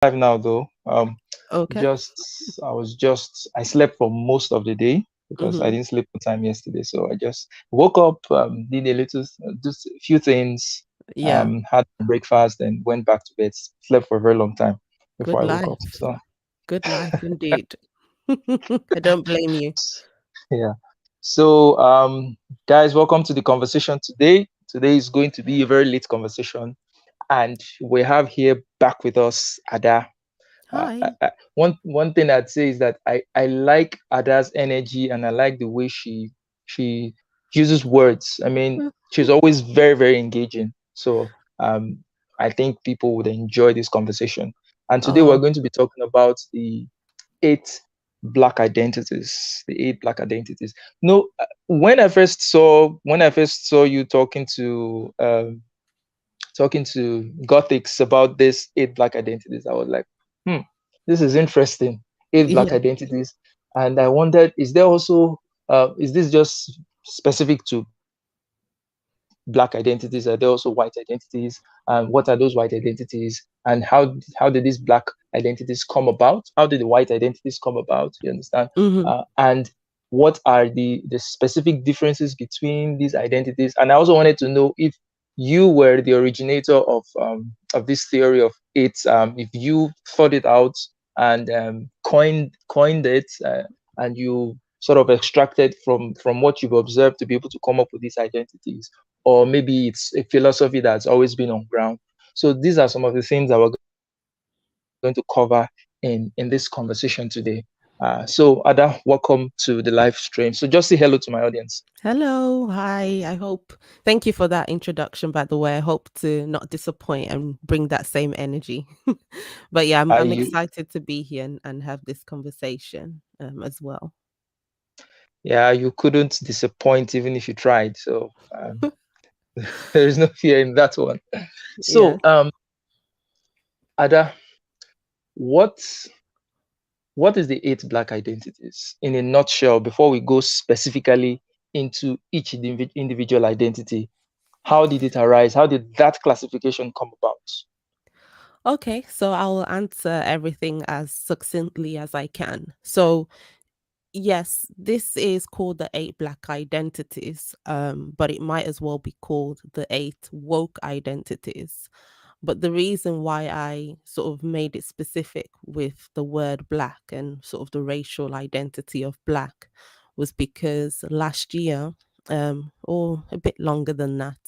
Live now though. Okay. I slept for most of the day because I Mm-hmm. didn't sleep on time yesterday. So I just woke up, did a little, just a few things, Yeah. had breakfast, and went back to bed. Slept for a very long time before Good I woke up. life. So Good life indeed. I don't blame you. yeah. So guys, welcome to the conversation today. Today is going to be a very late conversation, and we have here back with us Ada. Hi. One thing I'd say is that I like Ada's energy and I like the way she uses words. I mean, she's always very engaging. So I think people would enjoy this conversation. And today we're Oh, going to be talking about the eight black identities. The eight black identities. No, when I first saw you talking to Gothics about this eight black identities, I was like, hmm, this is interesting. Eight black yeah. identities. And I wondered, is this just specific to black identities? Are there also white identities? What are those white identities? And how did these black identities come about? How did the white identities come about? You understand? Mm-hmm. And what are the specific differences between these identities? And I also wanted to know if you were the originator of this theory of it. If you thought it out and coined it, and you sort of extracted from what you've observed to be able to come up with these identities, or maybe it's a philosophy that's always been on ground. So these are some of the things that we're going to cover in this conversation today. So Ada, welcome to the live stream. So just say hello to my audience. Hello. Hi. Thank you for that introduction, by the way. I hope to not disappoint and bring that same energy. But yeah, I'm You excited to be here and have this conversation as well. Yeah, you couldn't disappoint even if you tried. So there is no fear in that one. Yeah. So Ada, what what is the eight black identities in a nutshell? Before we go specifically into each individual identity, how did it arise? How did that classification come about? Okay, so I'll answer everything as succinctly as I can. So, yes, this is called the eight black identities, but it might as well be called the eight woke identities. But the reason why I sort of made it specific with the word black and sort of the racial identity of black was because last year, or a bit longer than that,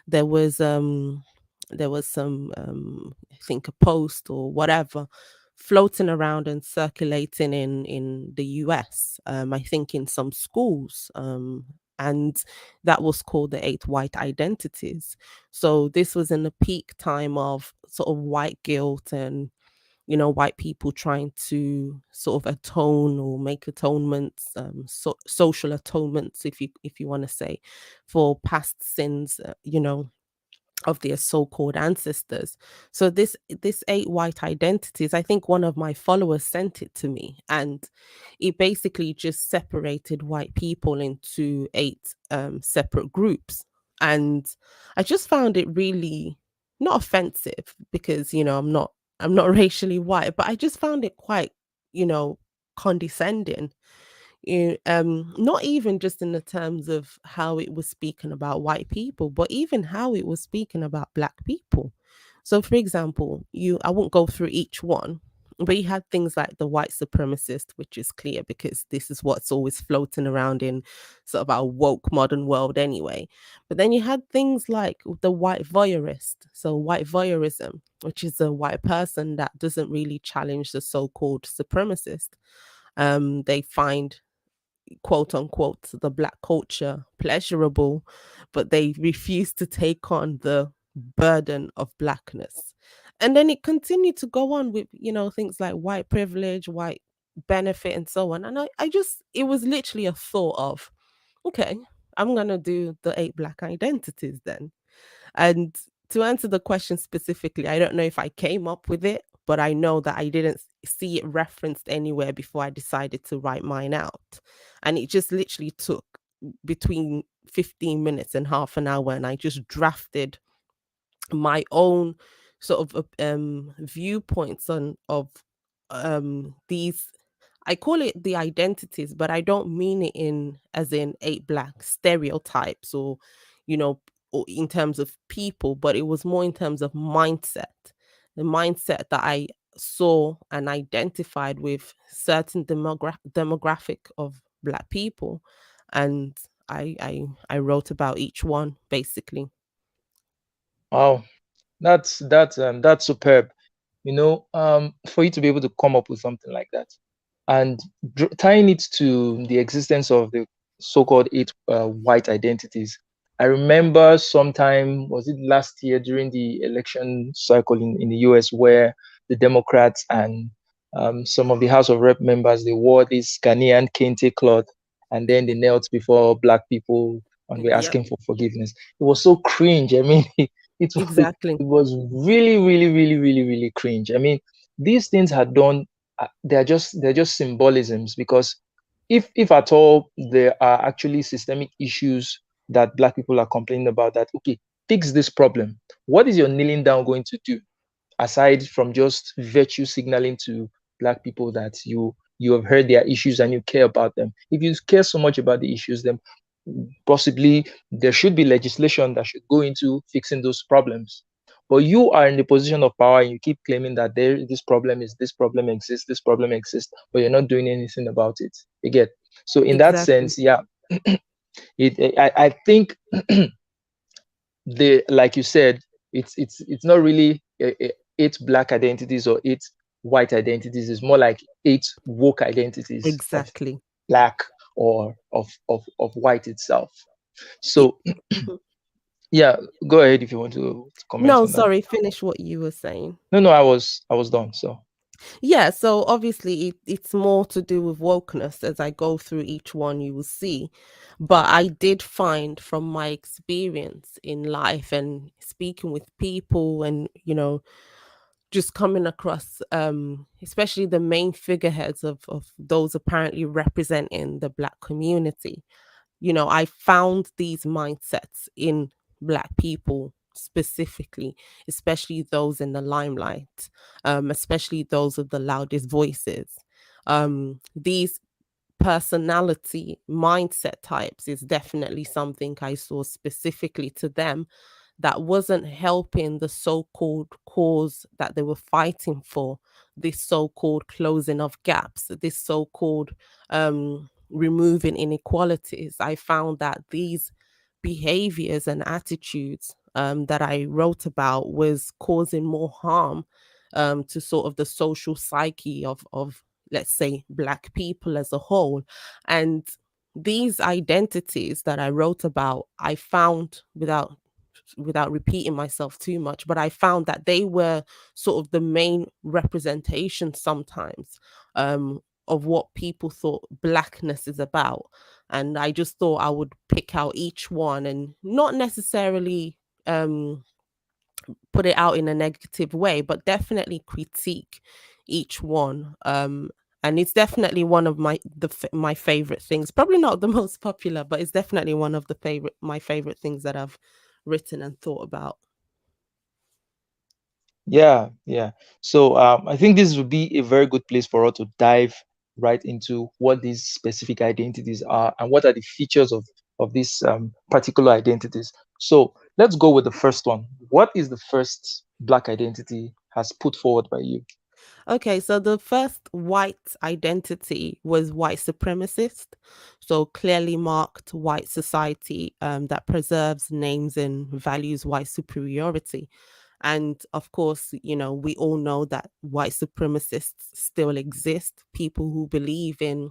there was um there was some I think a post or whatever floating around and circulating in the US, I think in some schools, and that was called the eight white identities. So this was in the peak time of sort of white guilt and white people trying to sort of atone or make atonements, social atonements, if you want to say, for past sins, of their so-called ancestors. So this eight white identities, I think one of my followers sent it to me, and it basically just separated white people into eight separate groups. And I just found it really not offensive because I'm not racially white, but I just found it quite, you know, condescending. Not even just in the terms of how it was speaking about white people, but even how it was speaking about black people. So, for example, I won't go through each one, but you had things like the white supremacist, which is clear because this is what's always floating around in sort of our woke modern world anyway. But then you had things like the white voyeurist, so white voyeurism, which is a white person that doesn't really challenge the so-called supremacist. They find, quote unquote, the black culture pleasurable, but they refuse to take on the burden of blackness. And then it continued to go on with, things like white privilege, white benefit, and so on. And I just, it was literally a thought of, okay, I'm going to do the eight black identities then. And to answer the question specifically, I don't know if I came up with it, but I know that I didn't see it referenced anywhere before I decided to write mine out. And it just literally took between 15 minutes and half an hour. And I just drafted my own sort of viewpoints on of these. I call it the identities, but I don't mean it in as in eight black stereotypes or, you know, or in terms of people, but it was more in terms of mindset. The mindset that I saw and identified with certain demographic of black people, and I wrote about each one basically. Wow, that's superb. For you to be able to come up with something like that, and tying it to the existence of the so-called eight white identities. I remember sometime, was it last year during the election cycle in the US, where the Democrats and some of the House of Rep members, they wore this Ghanaian kente cloth, and then they knelt before black people and were Yep, asking for forgiveness. It was so cringe. I mean, it exactly, was really, really, really, really, really cringe. I mean, these things had done, they're just symbolisms, because if at all there are actually systemic issues that black people are complaining about, that okay, fix this problem, what is your kneeling down going to do, aside from just virtue signaling to black people that you have heard their issues and you care about them? If you care so much about the issues, then possibly there should be legislation that should go into fixing those problems. But you are in the position of power and you keep claiming that this problem exists, this problem exists, but you're not doing anything about it. You get? So in that exactly, sense, yeah, I think the like you said, it's not really eight black identities or eight white identities. It's more like eight woke identities of exactly. black or of white itself. It, So yeah, go ahead if you want to comment no, on that. sorry, finish what you were saying. No, I was done. So Yeah, so obviously it's more to do with wokeness. As I go through each one, you will see. But I did find from my experience in life and speaking with people and, just coming across especially the main figureheads of those apparently representing the black community. I found these mindsets in black people specifically, especially those in the limelight, especially those with the loudest voices. These personality mindset types is definitely something I saw specifically to them that wasn't helping the so-called cause that they were fighting for, this so-called closing of gaps, this so-called removing inequalities. I found that these behaviors and attitudes that I wrote about was causing more harm to sort of the social psyche of let's say black people as a whole. And these identities that I wrote about, I found without repeating myself too much, but I found that they were sort of the main representation sometimes of what people thought blackness is about. And I just thought I would pick out each one and not necessarily um put it out in a negative way, but definitely critique each one. And it's definitely one of my favorite things. Probably not the most popular, but it's definitely one of the my favorite things that I've written and thought about. yeah, yeah. So I think this would be a very good place for us to dive right into what these specific identities are and what are the features of these particular identities. So let's go with the first one. What is the first black identity has put forward by you? Okay, so the first white identity was white supremacist. So clearly marked white society that preserves names and values white superiority. And of course, we all know that white supremacists still exist, people who believe in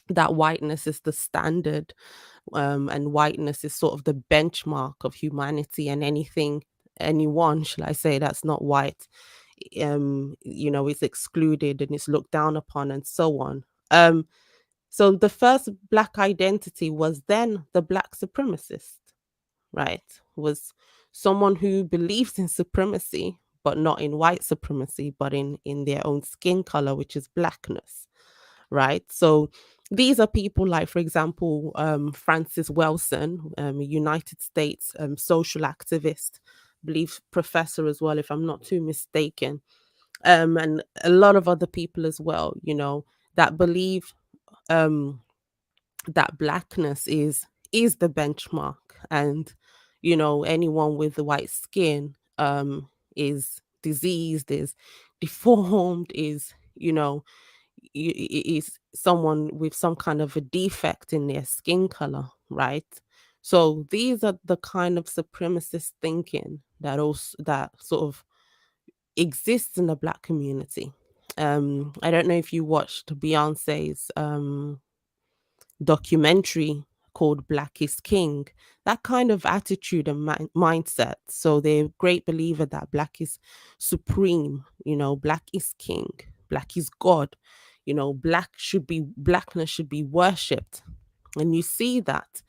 that whiteness is the standard, and whiteness is sort of the benchmark of humanity, and anyone, shall I say, that's not white, is excluded and is looked down upon and so on. So the first black identity was then the black supremacist, right? Was someone who believes in supremacy, but not in white supremacy, but in their own skin color, which is blackness, right? So these are people like, for example, Francis Wilson, a United States social activist believe professor as well, if I'm not too mistaken, and a lot of other people as well, that believe um that blackness is the benchmark, and anyone with the white skin is diseased, is deformed, is is someone with some kind of a defect in their skin color, right? So these are the kind of supremacist thinking that also that sort of exists in the black community. I don't know if you watched Beyonce's documentary called Black is King. That kind of attitude and mindset. So they're a great believer that black is supreme, black is king, black is God, blackness should be worshipped. And you see that,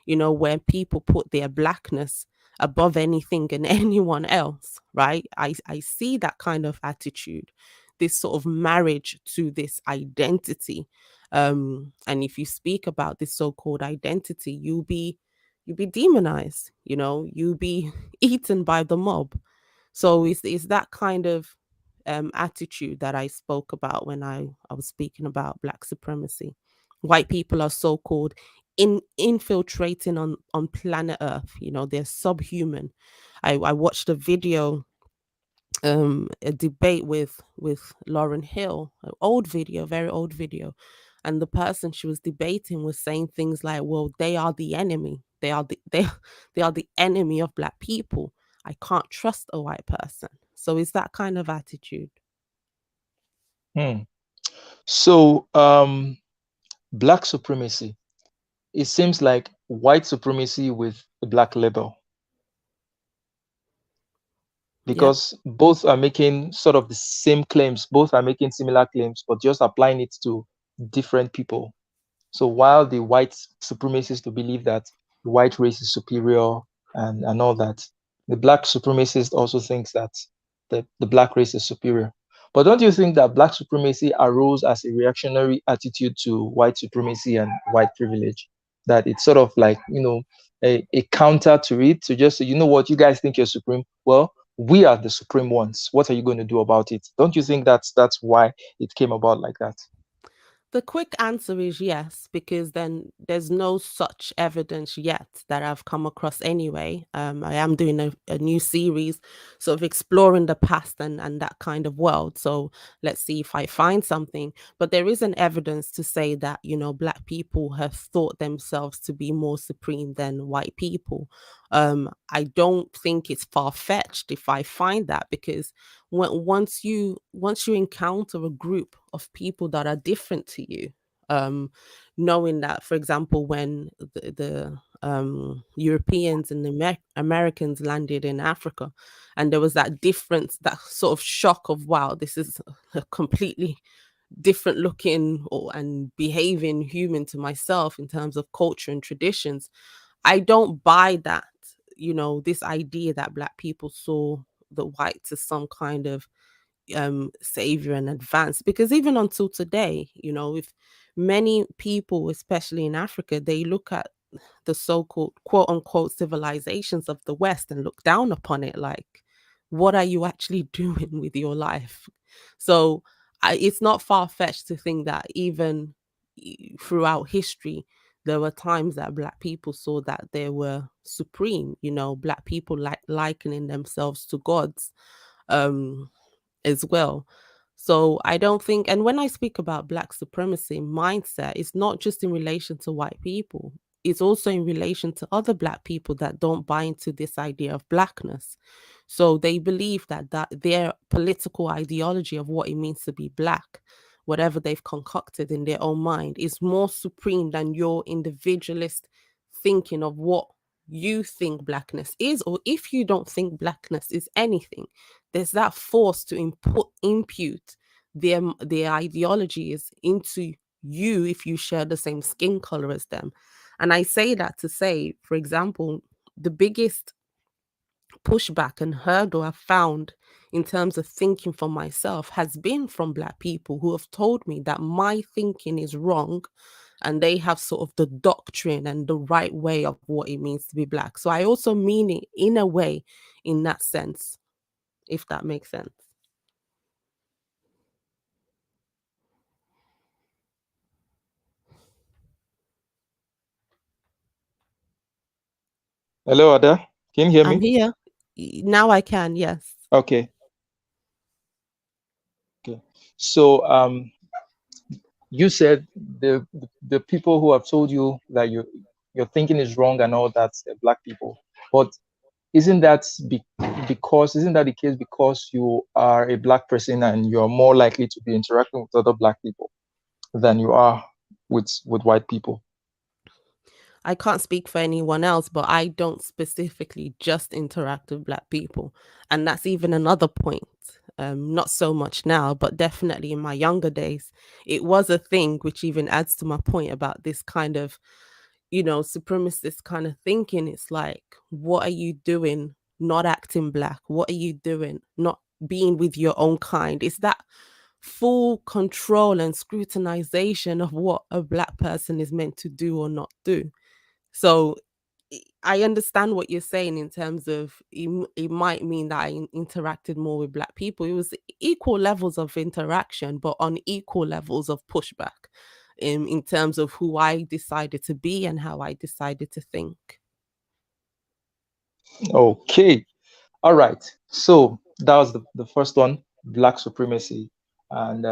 when people put their blackness above anything and anyone else, right? I see that kind of attitude, this sort of marriage to this identity. And if you speak about this so-called identity, you'll be demonized, you'll be eaten by the mob. So it's that kind of attitude that I spoke about when I was speaking about black supremacy. White people are so-called infiltrating on planet Earth. They're subhuman. I watched a video, a debate with Lauren Hill, an old video, very old video, and the person she was debating was saying things like, well, they are the enemy, they are the enemy of black people, I can't trust a white person. So it's that kind of attitude. Hmm. So, black supremacy, it seems like white supremacy with a black label, Yep. because both are making sort of the same claims, both are making similar claims, but just applying it to different people. So while the white supremacists to believe that the white race is superior and all that, the black supremacist also thinks that the black race is superior. But don't you think that black supremacy arose as a reactionary attitude to white supremacy and white privilege? That it's sort of like, a counter to it, to just say, you know what, you guys think you're supreme. Well, we are the supreme ones. What are you going to do about it? Don't you think that's why it came about like that? The quick answer is yes, because then there's no such evidence yet that I've come across anyway. I am doing a new series, sort of exploring the past and that kind of world. So let's see if I find something. But there isn't evidence to say that, black people have thought themselves to be more supreme than white people. I don't think it's far-fetched if I find that, because once you encounter a group of people that are different to you, um knowing that, for example, when the Europeans and the Americans landed in Africa, and there was that difference, that sort of shock of, wow, this is a completely different looking and behaving human to myself in terms of culture and traditions. I don't buy that, this idea that black people saw the whites as some kind of savior and advance, because even until today, if many people, especially in Africa, they look at the so-called quote unquote civilizations of the West and look down upon it, like, what are you actually doing with your life? So it's not far-fetched to think that even throughout history, there were times that black people saw that they were supreme, black people like likening themselves to gods, um as well. So I don't think, and when I speak about black supremacy mindset, it's not just in relation to white people. It's also in relation to other black people that don't buy into this idea of blackness. So they believe that their political ideology of what it means to be black, whatever they've concocted in their own mind, is more supreme than your individualist thinking of what you think blackness is, or if you don't think blackness is anything, there's that force to impute their ideologies into you if you share the same skin color as them. And I say that to say, for example, the biggest pushback and hurdle I've found in terms of thinking for myself has been from black people who have told me that my thinking is wrong, and they have sort of the doctrine and the right way of what it means to be black. So I also mean it in a way, in that sense, if that makes sense. Hello, Ada. Can you hear I'm me? here. Now I can, yes. Okay. Okay. So you said the people who have told you that your thinking is wrong and all that, they're black people. But isn't that because isn't that the case because you are a black person and you're more likely to be interacting with other black people than you are with white people? I can't speak for anyone else, but I don't specifically just interact with black people. And that's even another point. Not so much now, but definitely in my younger days, it was a thing, which even adds to my point about this kind of, supremacist kind of thinking. It's like, what are you doing not acting black? What are you doing not being with your own kind? It's that full control and scrutinization of what a black person is meant to do or not do. So I understand what you're saying in terms of it might mean that I interacted more with black people. It was equal levels of interaction, but on equal levels of pushback in terms of who I decided to be and how I decided to think. Okay. All right. So that was the first one, black supremacy. And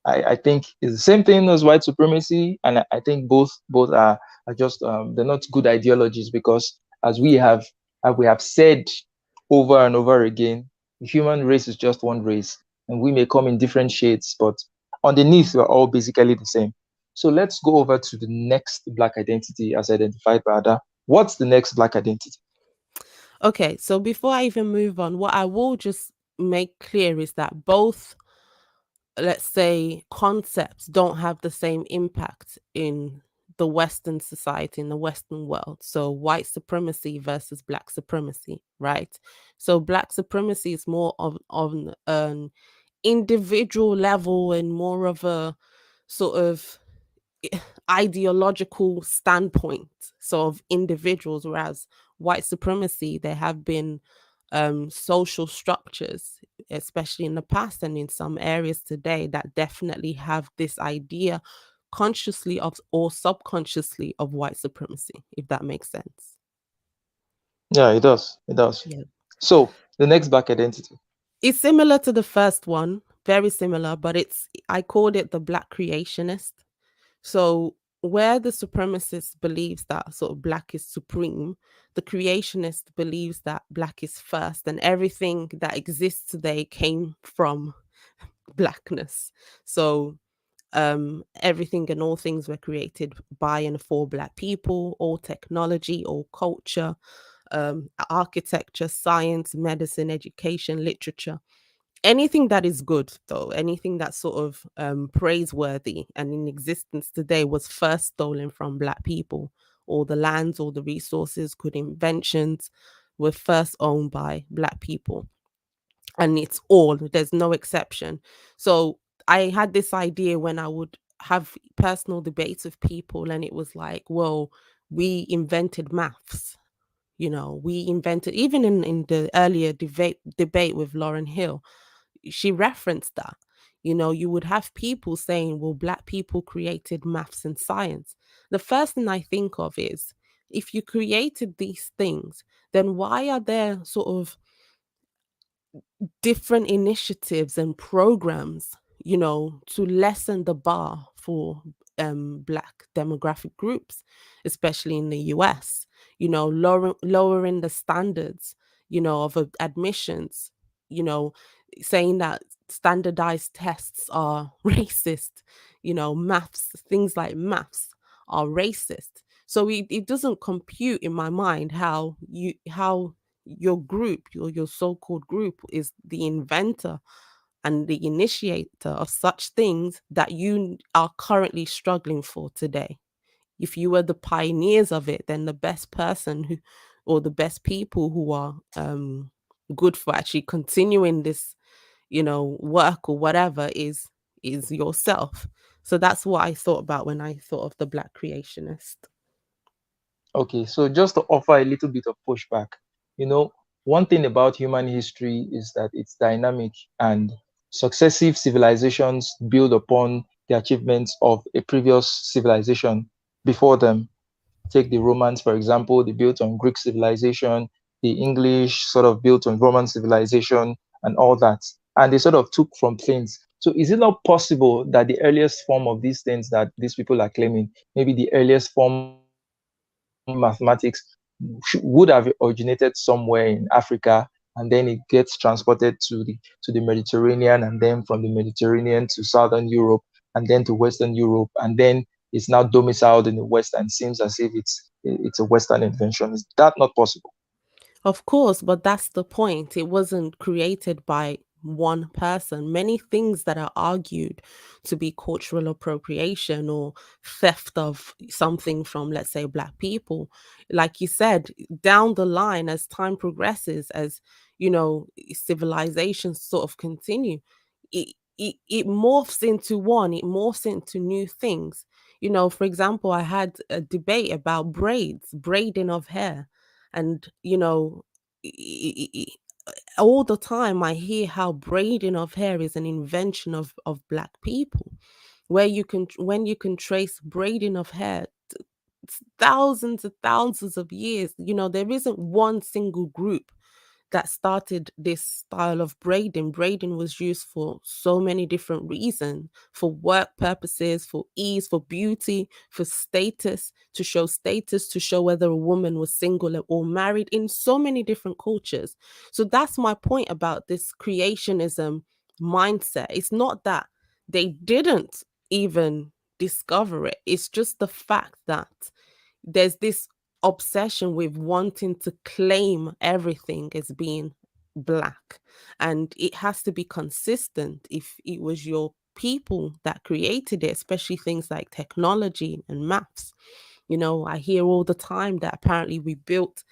I think it's the same thing as white supremacy. And I think both are just they're not good ideologies because as we have said over and over again, the human race is just one race, and we may come in different shades, but underneath we're all basically the same. So let's go over to the next black identity as identified by Ada. What's the next black identity? Okay, so before I even move on, what I will just make clear is that both, let's say, concepts don't have the same impact in the Western society, in the Western world. So, white supremacy versus black supremacy, right? So, black supremacy is more of on an individual level and more of a sort of ideological standpoint, so of individuals, whereas white supremacy, there have been social structures, especially in the past and in some areas today, that definitely have this idea consciously of or subconsciously of white supremacy, if that makes sense. Yeah, it does. It does. Yeah. So the next black identity. It's similar to the first one, very similar, but I called it the black creationist. So, where the supremacist believes that sort of black is supreme, the creationist believes that black is first and everything that exists today came from blackness. So, everything and all things were created by and for black people, all technology, all culture, architecture, science, medicine, education, literature, anything that is good, though, anything that's sort of praiseworthy and in existence today was first stolen from black people. All the lands, all the resources, good inventions were first owned by black people, and it's all, there's no exception. So I had this idea when I would have personal debates with people, and it was like, well, we invented maths, we invented, even in the earlier debate with Lauren Hill, she referenced that. You would have people saying, well, black people created maths and science. The first thing I think of is, if you created these things, then why are there sort of different initiatives and programs, to lessen the bar for black demographic groups, especially in the US, lowering the standards, of admissions, you know, saying that standardized tests are racist, maths, things like maths are racist. So it doesn't compute in my mind how your group, your so-called group, is the inventor and the initiator of such things that you are currently struggling for today. If you were the pioneers of it, then the best person who, or the best people who are good for actually continuing this, work or whatever, is yourself. So that's what I thought about when I thought of the Black creationist. Okay, so just to offer a little bit of pushback, you know, one thing about human history is that it's dynamic, and successive civilizations build upon the achievements of a previous civilization before them. Take the Romans, for example, they built on Greek civilization, the English sort of built on Roman civilization and all that. And they sort of took from things. So is it not possible that the earliest form of these things that these people are claiming, maybe the earliest form mathematics, would have originated somewhere in Africa, and then it gets transported to the Mediterranean, and then from the Mediterranean to Southern Europe, and then to Western Europe, and then it's now domiciled in the West and seems as if it's a Western invention. Is that not possible? Of course, but that's the point. It wasn't created by one person. Many things that are argued to be cultural appropriation or theft of something from, let's say, Black people, like you said, down the line, as time progresses, as you know, civilizations sort of continue, it morphs into one, it morphs into new things. You know, for example, I had a debate about braids, braiding of hair, and you know, all the time I hear how braiding of hair is an invention of Black people, where you can, when you can trace braiding of hair thousands and thousands of years. You know, there isn't one single group that started this style of braiding. Braiding was used for so many different reasons, for work purposes, for ease, for beauty, for status, to show whether a woman was single or married in so many different cultures. So that's my point about this creationism mindset. It's not that they didn't even discover it, it's just the fact that there's this obsession with wanting to claim everything as being Black, and it has to be consistent. If it was your people that created it, especially things like technology and maths, you know, I hear all the time that apparently we built,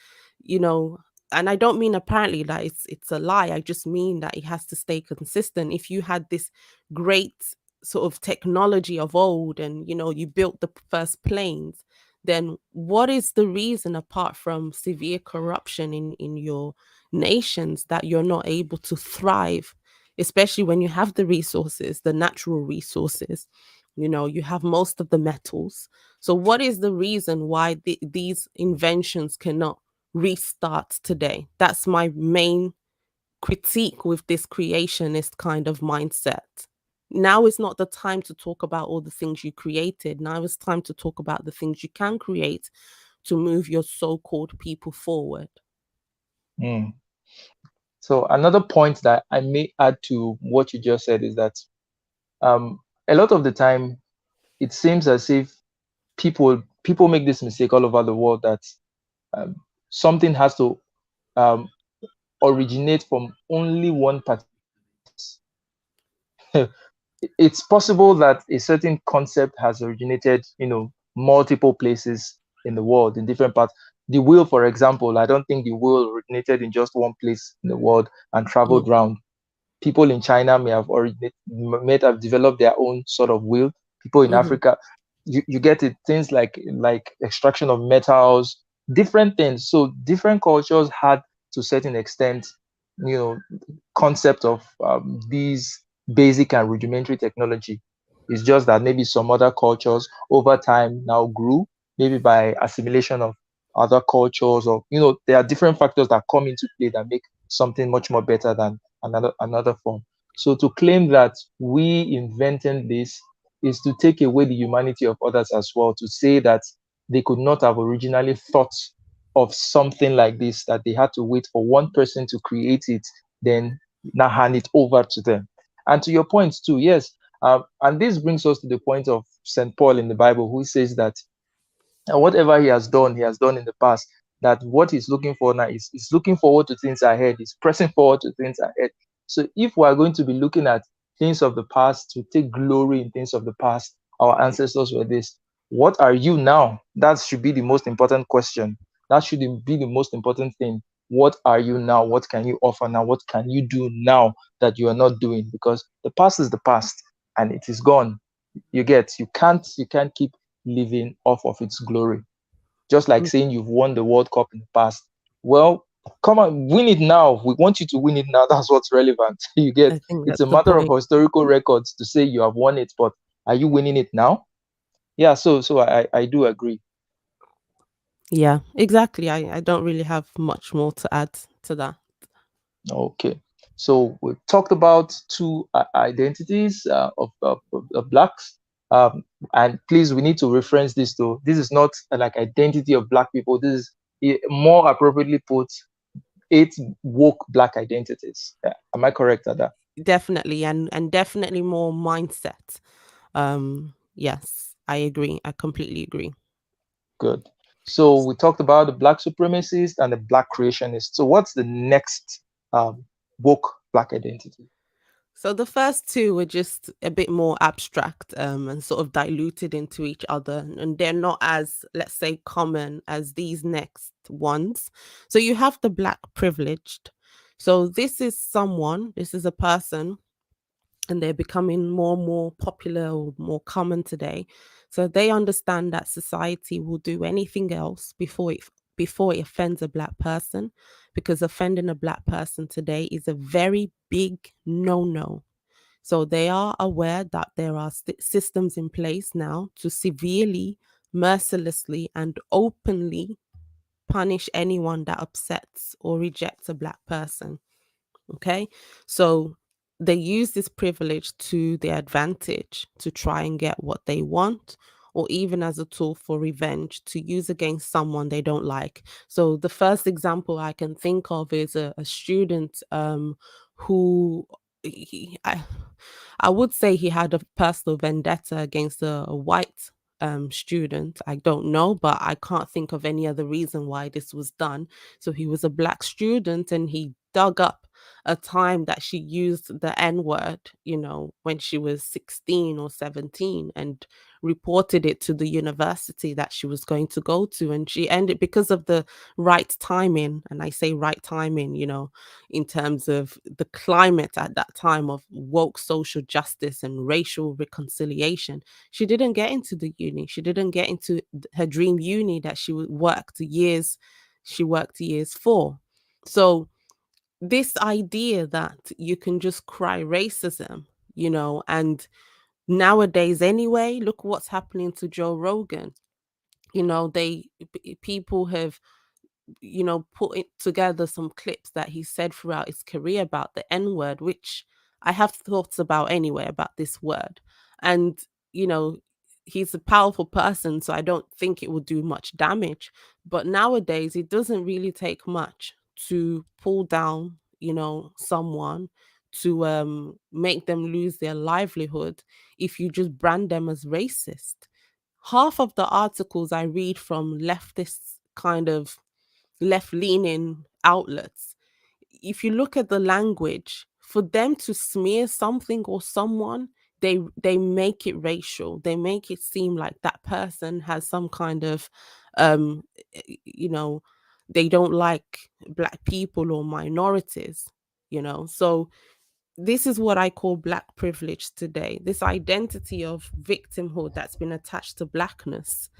you know, and I don't mean apparently that it's a lie. I just mean that it has to stay consistent. If you had this great sort of technology of old, and you know, you built the first planes, then what is the reason, apart from severe corruption in your nations, that you're not able to thrive, especially when you have the resources, the natural resources, you know, you have most of the metals. So what is the reason why these inventions cannot restart today? That's my main critique with this creationist kind of mindset. Now is not the time to talk about all the things you created. Now it's time to talk about the things you can create to move your so-called people forward. Mm. So another point that I may add to what you just said is that um, a lot of the time it seems as if people make this mistake all over the world that um, something has to um, originate from only one particular place. It's possible that a certain concept has originated, multiple places in the world, in different parts. The wheel, for example, I don't think the wheel originated in just one place in the world and traveled Mm, around. People in China may have developed their own sort of wheel. People in mhm. Africa, you get it, things like extraction of metals, different things. So different cultures had to a certain extent, you know, concept of these basic and rudimentary technology. It's just that maybe some other cultures over time now grew, maybe by assimilation of other cultures, or there are different factors that come into play that make something much more better than another form. So to claim that we invented this is to take away the humanity of others as well, to say that they could not have originally thought of something like this, that they had to wait for one person to create it, then now hand it over to them. And to your point too, yes, and this brings us to the point of St. Paul in the Bible, who says that and whatever he has done in the past, that what he's looking for now is looking forward to things ahead, he's pressing forward to things ahead. So if we are going to be looking at things of the past, to take glory in things of the past, our ancestors were this, what are you now? That should be the most important question. That should be the most important thing. What are you now? What can you offer now? What can you do now that you are not doing? Because the past is the past and it is gone. You get, you can't keep living off of its glory. Just like Mm, saying you've won the World Cup in the past. Well, come on, win it now. We want you to win it now. That's what's relevant. You get, I think it's a that's the matter of point. historical records to say you have won it, but are you winning it now? Yeah, so I do agree. Yeah, exactly. I don't really have much more to add to that. Okay. So we've talked about two identities of blacks. Um, and please, we need to reference this though. This is not like identity of black people. This is more appropriately put, eight woke black identities. Am I correct at that? Definitely, and definitely more mindset. Yes, I agree. I completely agree. Good. So we talked about the black supremacist and the black creationist. So what's the next woke black identity? So the first two were just a bit more abstract and sort of diluted into each other, and they're not as, let's say, common as these next ones. So you have the black privileged. So this is a person, and they're becoming more and more popular or more common today. So they understand that society will do anything else before it offends a black person, because offending a black person today is a very big no-no. So they are aware that there are systems in place now to severely, mercilessly, and openly punish anyone that upsets or rejects a black person. Okay. So they use this privilege to their advantage to try and get what they want, or even as a tool for revenge to use against someone they don't like. So the first example I can think of is a student who I would say he had a personal vendetta against a white student. I don't know, but I can't think of any other reason why this was done. So he was a black student, and he dug up a time that she used the N word, when she was 16 or 17, and reported it to the university that she was going to go to. And she ended, because of the right timing, and I say right timing, in terms of the climate at that time of woke social justice and racial reconciliation, she didn't get into the uni. She didn't get into her dream uni that she worked years for. So this idea that you can just cry racism, and nowadays anyway, look what's happening to Joe Rogan. People have, put it together some clips that he said throughout his career about the N word, which I have thoughts about anyway, about this word. And, you know, he's a powerful person, so I don't think it would do much damage. But nowadays, it doesn't really take much to pull down, someone, to make them lose their livelihood if you just brand them as racist. Half of the articles I read from leftist kind of left leaning outlets, if you look at the language, for them to smear something or someone, they make it racial. They make it seem like that person has some kind of um you know they don't like black people or minorities. So this is what I call black privilege today, this identity of victimhood that's been attached to blackness,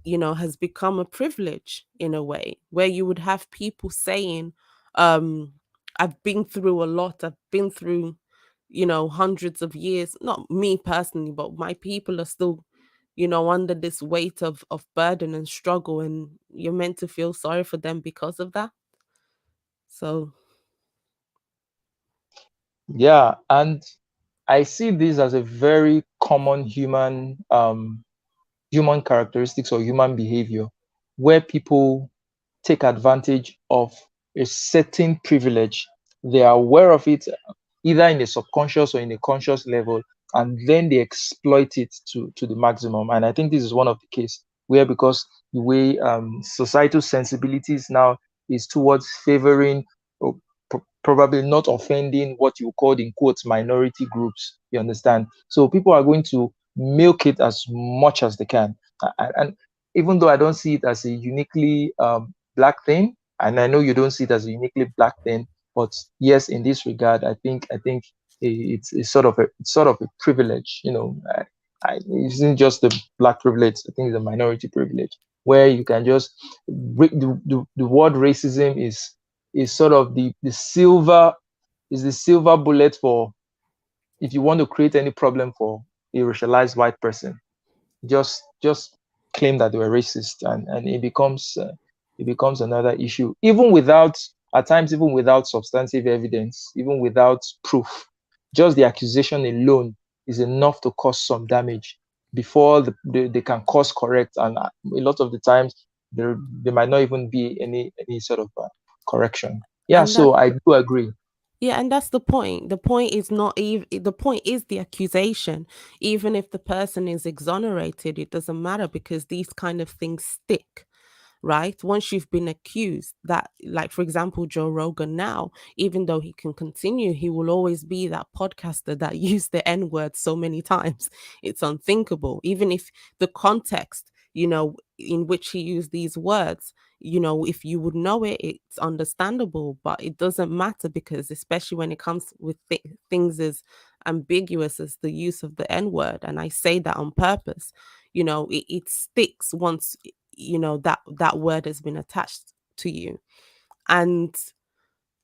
has become a privilege in a way, where you would have people saying, um, I've been through a lot, I've been through, hundreds of years, not me personally, but my people are still, under this weight of burden and struggle, and you're meant to feel sorry for them because of that. So Yeah, and I see this as a very common human characteristics or human behavior, where people take advantage of a certain privilege. They are aware of it, either in a subconscious or in a conscious level, and then they exploit it to the maximum. And I think this is one of the case where, because the way societal sensibilities now is towards favoring, or probably not offending, what you call in quotes minority groups. You understand? So people are going to milk it as much as they can. And even though I don't see it as a uniquely black thing, and I know you don't see it as a uniquely black thing, but yes, in this regard, I think it's sort of a privilege. it isn't just the black privilege. I think it's a minority privilege where you can just the word racism is sort of the silver is the silver bullet for if you want to create any problem for a racialized white person, just claim that they were racist, and it becomes another issue, even without at times even without substantive evidence, even without proof. Just the accusation alone is enough to cause some damage before they can cause correct, and a lot of the times there might not even be any sort of correction. Yeah, And so that's I do agree. yeah, and that's the point. The point is not even the point is the accusation. Even if the person is exonerated, it doesn't matter because these kind of things stick, right? Once you've been accused, that, like, for example, Joe Rogan now, even though he can continue, he will always be that podcaster that used the N word so many times. It's unthinkable. Even if the context, in which he used these words, if you would know it, it's understandable, but it doesn't matter because, especially when it comes with things as ambiguous as the use of the N word, and I say that on purpose, it sticks once that word has been attached to you. And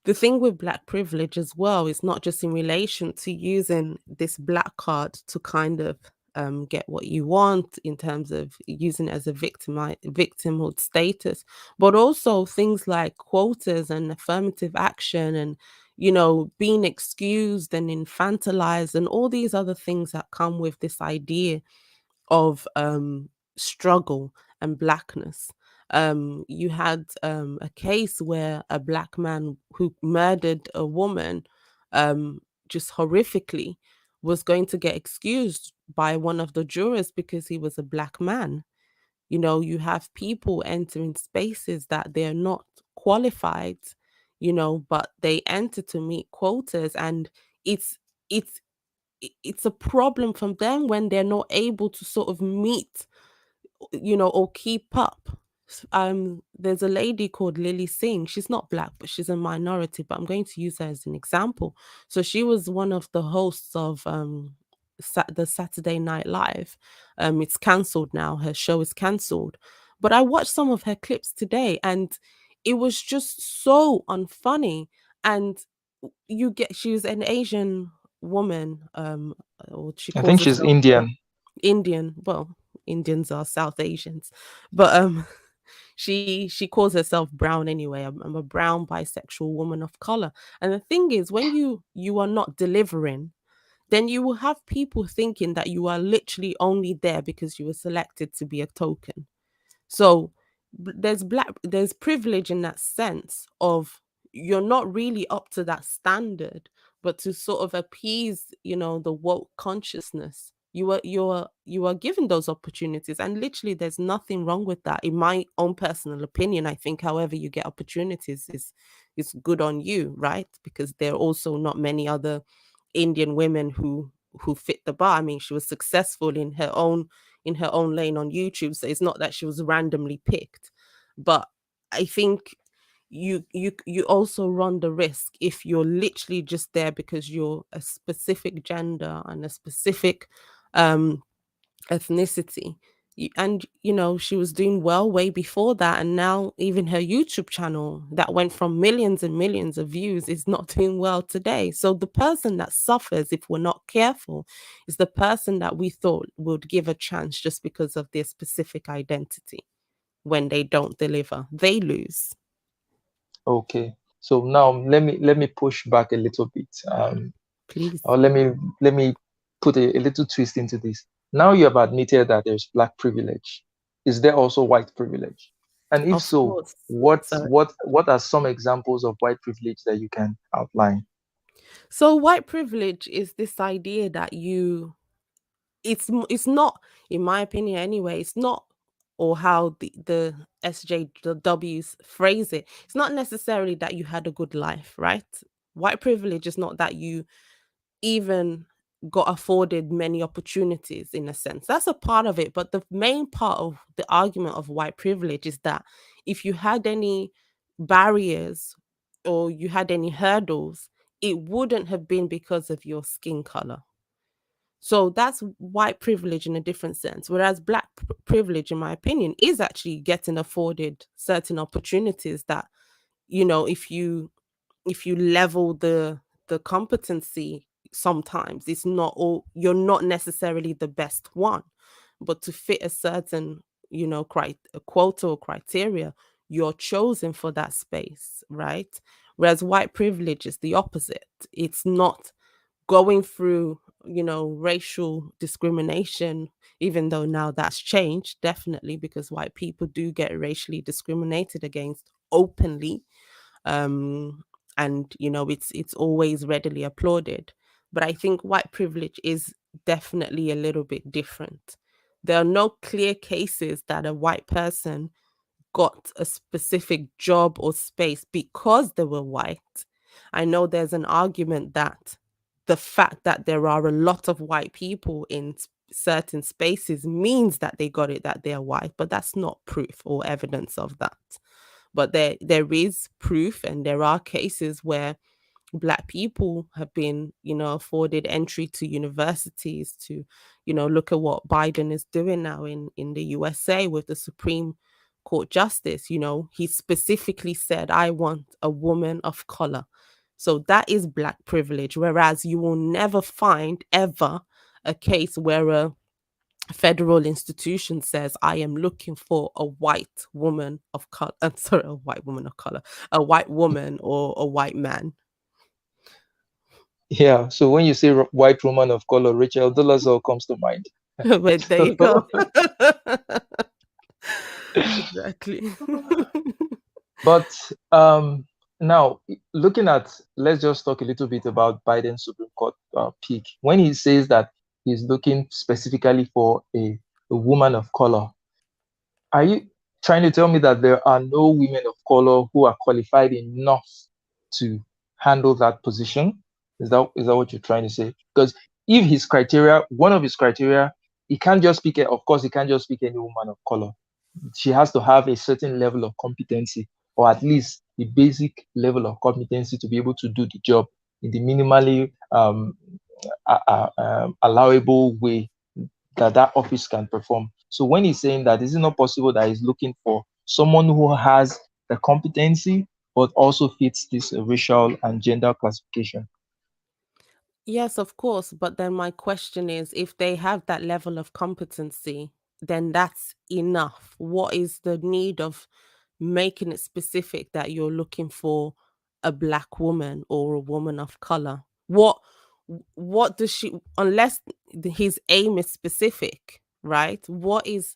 the thing with black privilege as well is not just in relation to using this black card to kind of get what you want in terms of using it as a victimhood status, but also things like quotas and affirmative action and being excused and infantilized and all these other things that come with this idea of struggle and blackness. You had a case where a black man who murdered a woman just horrifically was going to get excused by one of the jurors because he was a black man. You have people entering spaces that they're not qualified, but they enter to meet quotas, and it's it's it's a problem from them when they're not able to sort of meet, or keep up. There's a lady called Lily Singh. She's not black, but she's a minority, but I'm going to use her as an example. So she was one of the hosts of the Saturday Night Live. It's cancelled now. Her show is cancelled. But I watched some of her clips today and it was just so unfunny. And she was an Asian woman, or she I calls think she's herself Indian. Indian. Well, Indians are South Asians, but she calls herself brown anyway. I'm a brown bisexual woman of color. And the thing is, when you are not delivering, then you will have people thinking that you are literally only there because you were selected to be a token. So there's privilege in that sense of you're not really up to that standard, but to sort of appease, the woke consciousness, you are given those opportunities, and literally there's nothing wrong with that. In my own personal opinion, I think however you get opportunities is good on you, right? Because there are also not many other Indian women who fit the bar. I mean, she was successful in her own lane on YouTube. So it's not that she was randomly picked. But I think you also run the risk if you're literally just there because you're a specific gender and a specific um ethnicity. And she was doing well way before that, and now even her YouTube channel that went from millions and millions of views is not doing well today. So the person that suffers, if we're not careful, is the person that we thought would give a chance just because of their specific identity. When they don't deliver, they lose. Okay. So now let me push back a little bit. Please. Or let me put a little twist into this. Now you have admitted that there's black privilege. Is there also white privilege? And if Of so, course. what So what are some examples of white privilege that you can outline? so white privilege is this idea that it's not, in my opinion anyway, it's not, or how the SJWs phrase it, it's not necessarily that you had a good life, right? White privilege is not that you even got afforded many opportunities. In a sense, that's a part of it, but the main part of the argument of white privilege is that if you had any barriers or you had any hurdles, it wouldn't have been because of your skin color. So that's white privilege in a different sense. Whereas black privilege, in my opinion, is actually getting afforded certain opportunities that, if you level the competency, sometimes it's not all, you're not necessarily the best one, but to fit a certain, a quota or criteria, you're chosen for that space, right? Whereas white privilege is the opposite. It's not going through, racial discrimination, even though now that's changed, definitely, because white people do get racially discriminated against openly. um and it's always readily applauded. But I think white privilege is definitely a little bit different. There are no clear cases that a white person got a specific job or space because they were white. I know there's an argument that the fact that there are a lot of white people in certain spaces means that they got it, that they're white, but that's not proof or evidence of that. But there is proof, and there are cases where black people have been, afforded entry to universities. To, look at what Biden is doing now in the USA with the Supreme Court justice. He specifically said, I want a woman of color. So that is black privilege. Whereas you will never find ever a case where a federal institution says, I am looking for a white woman of color. Sorry, a white woman of color, a white woman or a white man. Yeah. So when you say white woman of color, Rachel Dolezal comes to mind. But there you go. So, Exactly. but now looking at, let's just talk a little bit about Biden's Supreme Court pick. When he says that he's looking specifically for a woman of color, are you trying to tell me that there are no women of color who are qualified enough to handle that position? Is that what you're trying to say? Because if his criteria, one of his criteria, he can't just pick, of course, he can't just pick any woman of color. She has to have a certain level of competency, or at least the basic level of competency to be able to do the job in the minimally allowable way that that office can perform. So when he's saying that, is it not possible that he's looking for someone who has the competency but also fits this racial and gender classification? Yes, of course. But then my question is, if they have that level of competency, then that's enough. What is the need of making it specific that you're looking for a black woman or a woman of color? What does she, unless his aim is specific, right? What is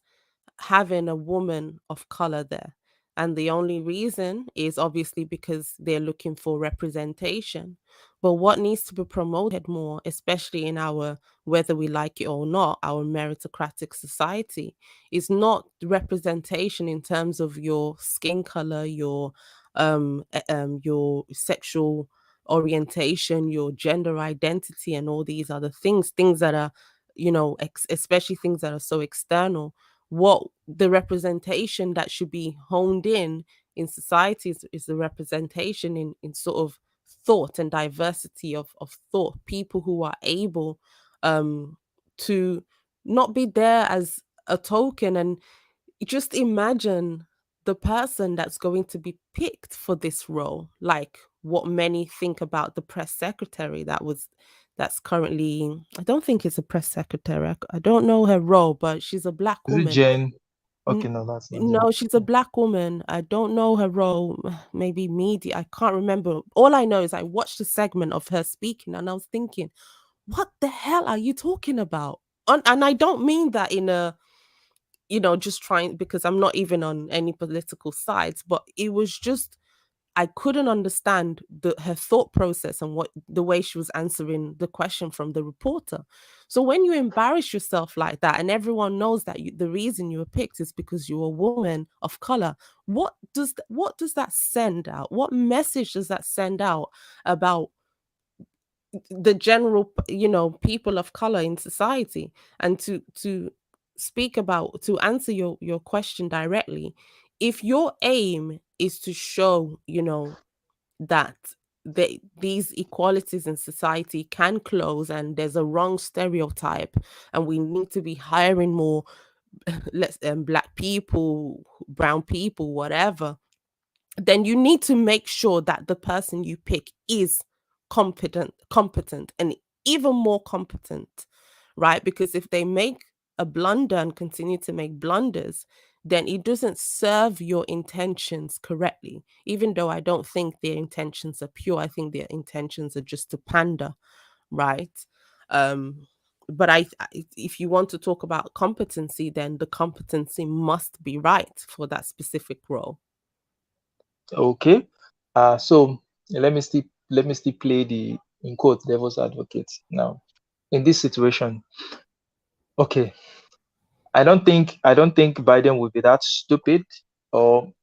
having a woman of color there? And the only reason is obviously because they're looking for representation. But what needs to be promoted more, especially in our, whether we like it or not, our meritocratic society, is not representation in terms of your skin color, your sexual orientation, your gender identity, and all these other things that are, especially things that are so external. What the representation that should be honed in society is the representation in sort of thought and diversity of thought, people who are able to not be there as a token. And just imagine the person that's going to be picked for this role, like what many think about the press secretary that's currently, I don't think it's a press secretary, I don't know her role, but she's a black Is it woman. Jen? N- Okay, no, that's not Jen. no, she's a black woman. I don't know her role. Maybe media. I can't remember. All I know is I watched a segment of her speaking and I was thinking, what the hell are you talking about? And I don't mean that in a, just trying, because I'm not even on any political sides, but it was just, I couldn't understand her thought process and what the way she was answering the question from the reporter. So when you embarrass yourself like that, and everyone knows that the reason you were picked is because you're a woman of color, what does that send out? What message does that send out about the general, people of color in society? And to speak about, to answer your question directly, if your aim is to show, that these equalities in society can close, and there's a wrong stereotype, and we need to be hiring more let's black people, brown people, whatever, then you need to make sure that the person you pick is competent, and even more competent, right? Because if they make a blunder and continue to make blunders, then it doesn't serve your intentions correctly. Even though I don't think their intentions are pure, I think their intentions are just to pander, right? um but if you want to talk about competency, then the competency must be right for that specific role. Okay. So let me still play the, in quote, devil's advocate now. In this situation, okay, I don't think Biden would be that stupid, or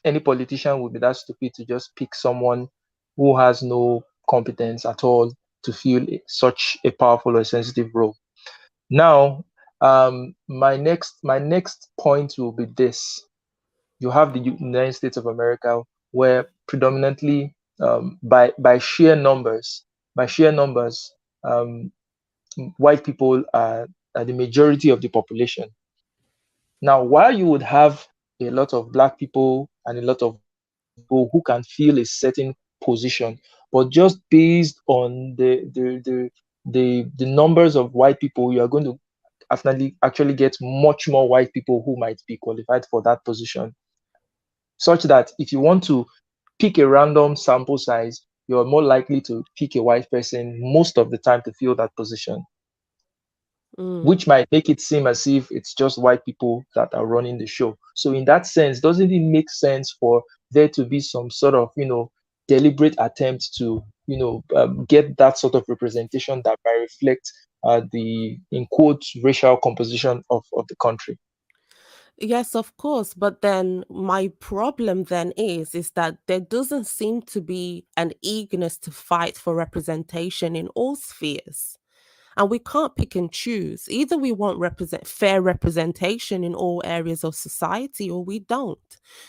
any politician would be that stupid to just pick someone who has no competence at all to fill such a powerful or sensitive role. Now, my next point will be this: you have the United States of America, where predominantly, by sheer numbers, um, white people are the majority of the population. Now, while you would have a lot of black people and a lot of white people who can fill a certain position, but just based on the numbers of white people, you are going to actually get much more white people who might be qualified for that position. Such that if you want to pick a random sample size, you're more likely to pick a white person most of the time to fill that position, Mm. which might make it seem as if it's just white people that are running the show. So in that sense, doesn't it make sense for there to be some sort of, deliberate attempt to, get that sort of representation that might reflect the, in quotes, racial composition of the country? Yes, of course. But then my problem then is that there doesn't seem to be an eagerness to fight for representation in all spheres. And we can't pick and choose. Either we want fair representation in all areas of society, or we don't.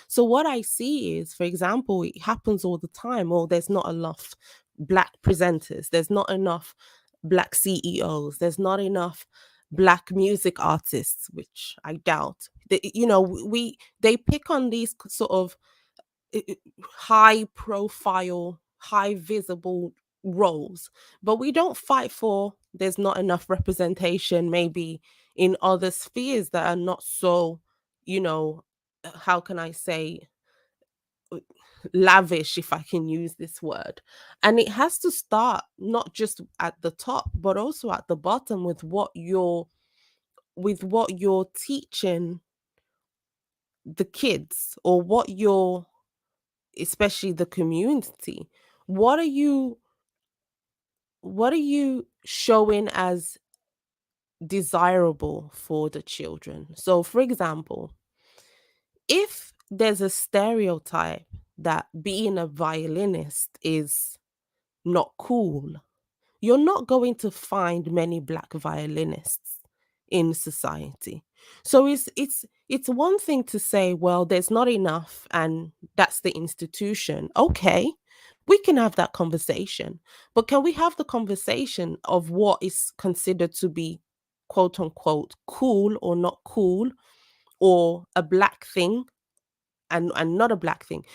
So what I see is, for example, it happens all the time. Or there's not enough black presenters. There's not enough black CEOs. There's not enough black music artists, which I doubt. They pick on these sort of high profile, high visible roles, but we don't fight for there's not enough representation maybe in other spheres that are not so, you know, how can I say, uh, lavish, if I can use this word. And it has to start not just at the top, but also at the bottom with what you're teaching the kids, or what you're, especially the community, what are you what are you showing as desirable for the children? So for example, if there's a stereotype that being a violinist is not cool, you're not going to find many black violinists in society. So it's one thing to say, well, there's not enough and that's the institution. Okay, we can have that conversation. But can we have the conversation of what is considered to be quote unquote cool or not cool, or a black thing and not a black thing?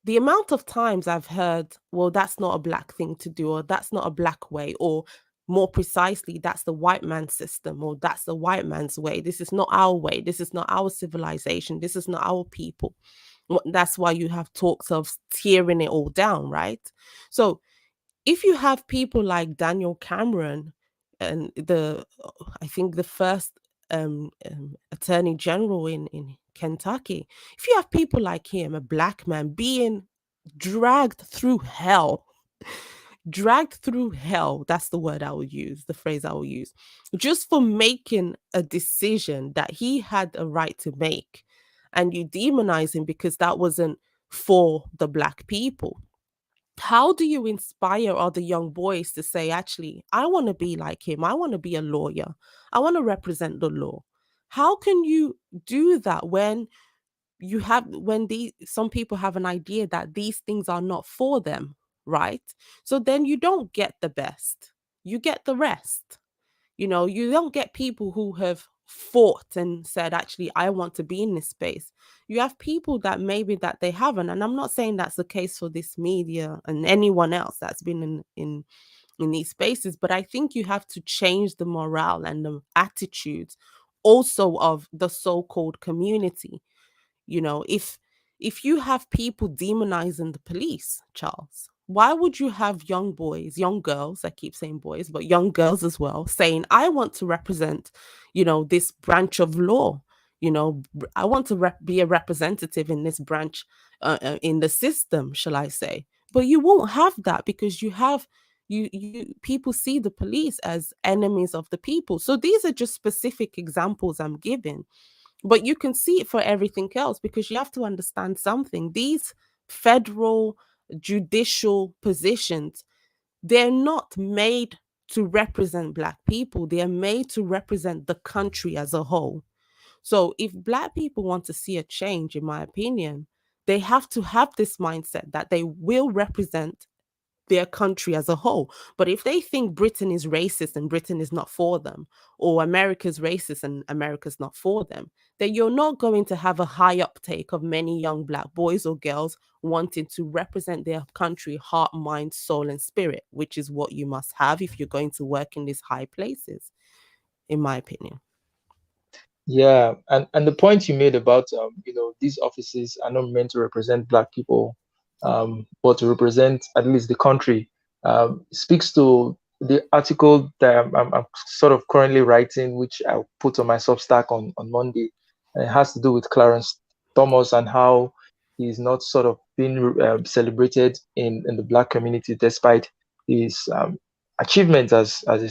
The amount of times I've heard, well, that's not a black thing to do, or that's not a black way, or more precisely, that's the white man's system, or that's the white man's way. This is not our way. This is not our civilization. This is not our people. That's why you have talks of tearing it all down, right? So if you have people like Daniel Cameron and I think the first attorney general in Kentucky, if you have people like him, a black man being dragged through hell, dragged through hell, that's the word I will use, the phrase I will use, just for making a decision that he had a right to make, and you demonize him because that wasn't for the black people. How do you inspire other young boys to say, actually, I want to be like him? I want to be a lawyer. I want to represent the law. How can you do that when some people have an idea that these things are not for them? right? So then you don't get the best, you get the rest. You don't get people who have fought and said, actually, I want to be in this space. You have people that maybe that they haven't. And I'm not saying that's the case for this media and anyone else that's been in these spaces, but I think you have to change the morale and the attitudes also of the so-called community. If you have people demonizing the police, Charles, why would you have young boys, young girls, I keep saying boys, but young girls as well, saying, I want to represent, this branch of law. I want to be a representative in this branch, in the system, shall I say. But you won't have that, because you people see the police as enemies of the people. So these are just specific examples I'm giving, but you can see it for everything else, because you have to understand something. These federal judicial positions, they're not made to represent Black people, they're made to represent the country as a whole. So if Black people want to see a change, in my opinion, they have to have this mindset that they will represent their country as a whole. But if they think Britain is racist and Britain is not for them, or America's racist and America's not for them, then you're not going to have a high uptake of many young Black boys or girls wanting to represent their country, heart, mind, soul, and spirit, which is what you must have if you're going to work in these high places, in my opinion. Yeah, and the point you made about these offices are not meant to represent Black people, but to represent at least the country, speaks to the article that I'm sort of currently writing, which I put on my Substack on Monday. And it has to do with Clarence Thomas and how he's not sort of being celebrated in the Black community despite his achievements as a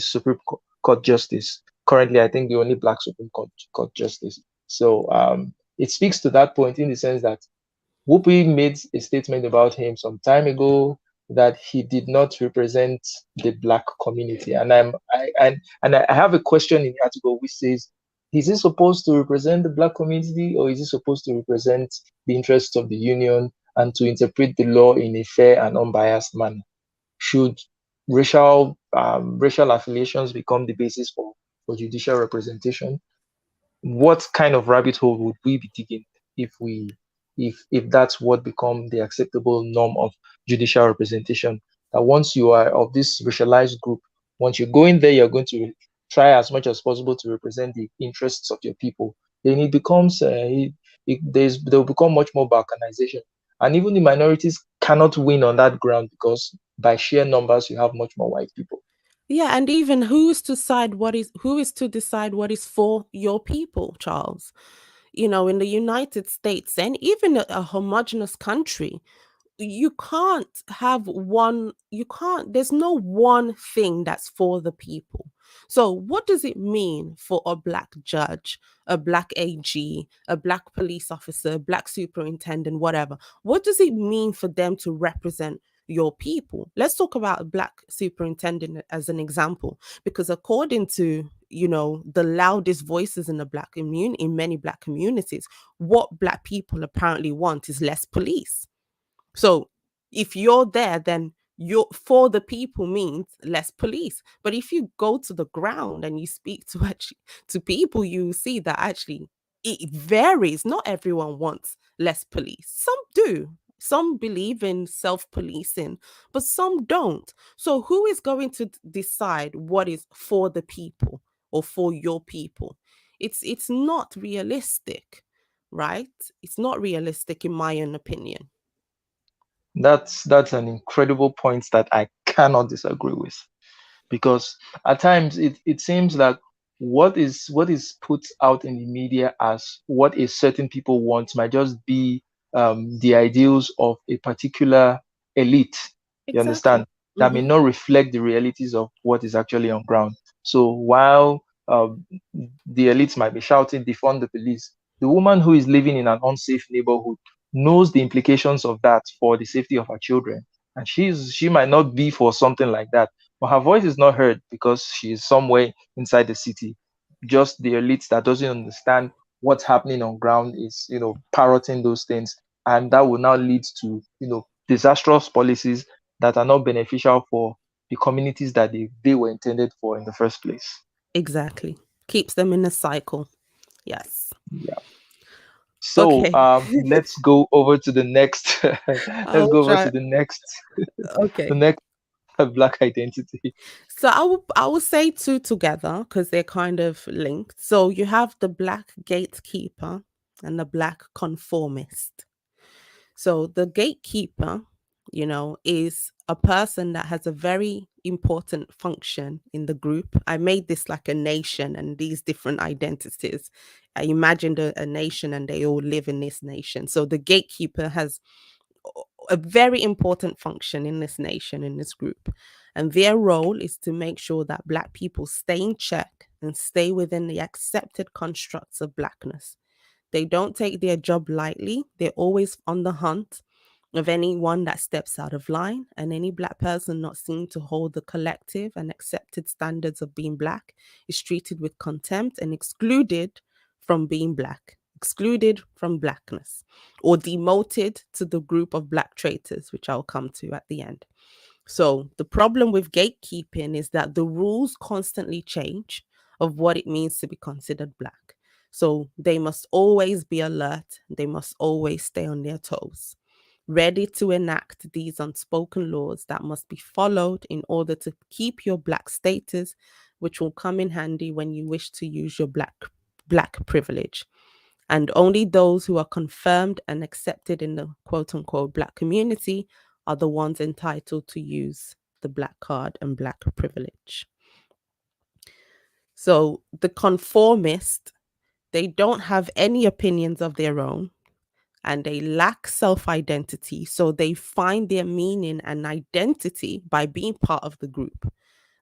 Court justice. Currently, I think the only Black Court justice. So it speaks to that point in the sense that Whoopi made a statement about him some time ago that he did not represent the Black community, and I have a question in the article which says, is he supposed to represent the Black community, or is he supposed to represent the interests of the union and to interpret the law in a fair and unbiased manner? Should racial affiliations become the basis for judicial representation? What kind of rabbit hole would we be digging if we if that's what become the acceptable norm of judicial representation? That once you are of this racialized group, once you go in there, you're going to try as much as possible to represent the interests of your people. Then it becomes there will become much more balkanization, and even the minorities cannot win on that ground because by sheer numbers you have much more white people. Yeah, and even who is to decide what is for your people, Charles? In the United States and even a homogenous country, there's no one thing that's for the people. So what does it mean for a Black judge, a Black AG, a Black police officer, Black superintendent, whatever? What does it mean for them to represent your people? Let's talk about a Black superintendent as an example, because according to the loudest voices in the Black community, in many Black communities, what Black people apparently want is less police. So if you're there, then you're for the people means less police. But if you go to the ground and you speak to to people, you see that actually it varies. Not everyone wants less police. Some do. Some believe in self-policing, but some don't. So who is going to decide what is for the people or for your people? It's not realistic, right? It's not realistic in my own opinion. That's an incredible point that I cannot disagree with, because at times it seems that what is put out in the media as what a certain people want might just be the ideals of a particular elite. You Exactly. understand? That may Mhm. not reflect the realities of what is actually on ground. So while the elites might be shouting defund the police, the woman who is living in an unsafe neighborhood knows the implications of that for the safety of her children, and she might not be for something like that, but her voice is not heard because she is somewhere inside the city. Just the elites that doesn't understand what's happening on ground is parroting those things, and that will now lead to disastrous policies that are not beneficial for the communities that they were intended for in the first place. Exactly. Keeps them in a cycle. Yes. Yeah. So Okay. let's go over to the next. Let's I'll go over try. to the next, the Okay. next black identity. So I will say two together because they're kind of linked. So you have the black gatekeeper and the black conformist. So the gatekeeper, is a person that has a very important function in the group. I made this like a nation and these different identities. I imagined a nation and they all live in this nation. So the gatekeeper has a very important function in this nation, in this group. And their role is to make sure that Black people stay in check and stay within the accepted constructs of Blackness. They don't take their job lightly. They're always on the hunt of anyone that steps out of line, and any Black person not seen to hold the collective and accepted standards of being Black is treated with contempt and excluded from being Black, excluded from Blackness, or demoted to the group of Black traitors, which I'll come to at the end. So the problem with gatekeeping is that the rules constantly change of what it means to be considered Black. So they must always be alert, they must always stay on their toes, ready to enact these unspoken laws that must be followed in order to keep your Black status, which will come in handy when you wish to use your Black privilege. And only those who are confirmed and accepted in the quote unquote Black community are the ones entitled to use the Black card and Black privilege. So the conformist, they don't have any opinions of their own and they lack self identity. So they find their meaning and identity by being part of the group.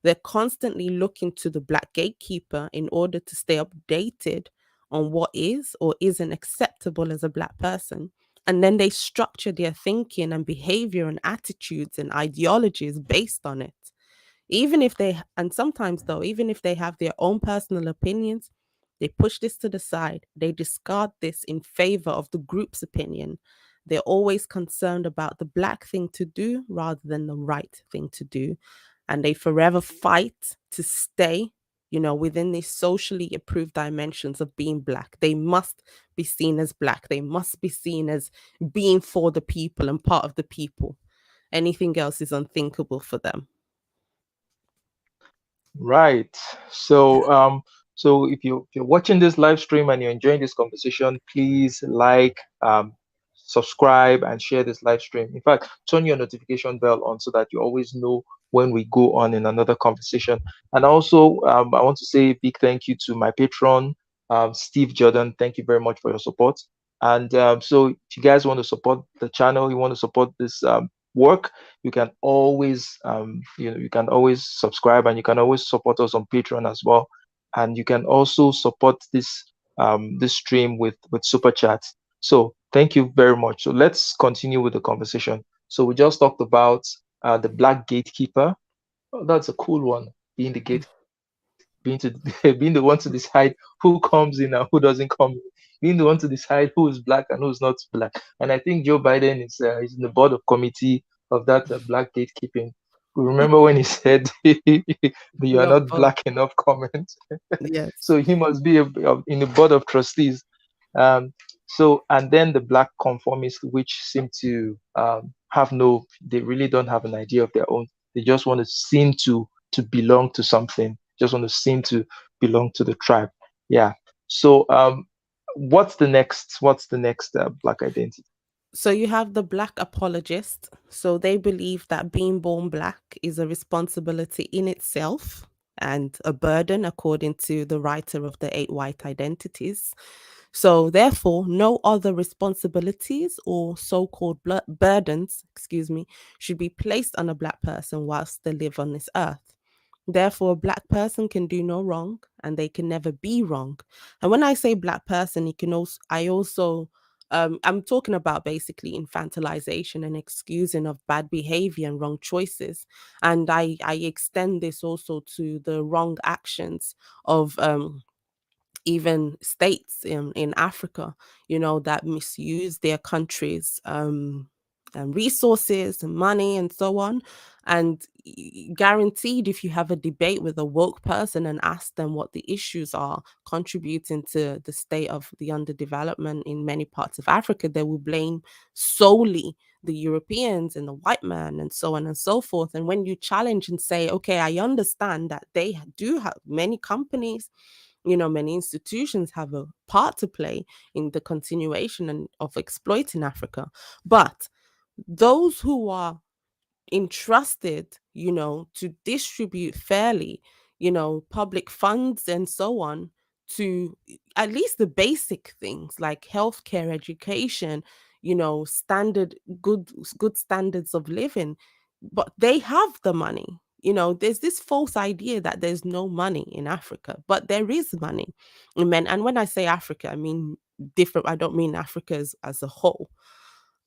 They're constantly looking to the Black gatekeeper in order to stay updated on what is or isn't acceptable as a Black person. And then they structure their thinking and behavior and attitudes and ideologies based on it. Even if they, and sometimes though, even if they have their own personal opinions, they push this to the side. They discard this in favor of the group's opinion. They're always concerned about the Black thing to do rather than the right thing to do. And they forever fight to stay, within these socially approved dimensions of being Black. They must be seen as Black. They must be seen as being for the people and part of the people. Anything else is unthinkable for them. Right. So, if you're watching this live stream and you're enjoying this conversation, please like, subscribe, and share this live stream. In fact, turn your notification bell on so that you always know when we go on in another conversation. And also, I want to say a big thank you to my patron, Steve Jordan. Thank you very much for your support. And so, if you guys want to support the channel, you want to support this work, you can always you can always subscribe, and you can always support us on Patreon as well. And you can also support this stream with super chats. So thank you very much. So let's continue with the conversation. So we just talked about the black gatekeeper. Oh, that's a cool one. Being the gatekeeper, being to being the one to decide who comes in and who doesn't come in, being the one to decide who is black and who is not black. And I think Joe Biden is in the board of committee of that black gatekeeping. Remember when he said you are Not not both. black enough comment? Yes. So he must be in the board of trustees. So, and then the black conformists, which seem to have no, they really don't have an idea of their own. They just want to seem to belong to something. Just want to seem to belong to the tribe. Yeah. So, what's the next black identity? So you have the Black apologist. So they believe that being born Black is a responsibility in itself and a burden, according to the writer of the Eight White Identities. So therefore, no other responsibilities or so-called burdens, should be placed on a Black person whilst they live on this earth. Therefore, a Black person can do no wrong and they can never be wrong. And when I say Black person, you can also, I'm talking about basically infantilization and excusing of bad behavior and wrong choices. And I extend this also to the wrong actions of even states in Africa, that misuse their countries. and resources and money and so on. And guaranteed, if you have a debate with a woke person and ask them what the issues are contributing to the state of the underdevelopment in many parts of Africa, they will blame solely the Europeans and the white man and so on and so forth. And when you challenge and say, okay, I understand that they do have many companies, many institutions have a part to play in the continuation of exploiting Africa. But those who are entrusted, to distribute fairly, public funds and so on, to at least the basic things like healthcare, education, standard good standards of living, but they have the money. There's this false idea that there's no money in Africa, but there is money. And when I say Africa, I mean different. I don't mean Africa as a whole.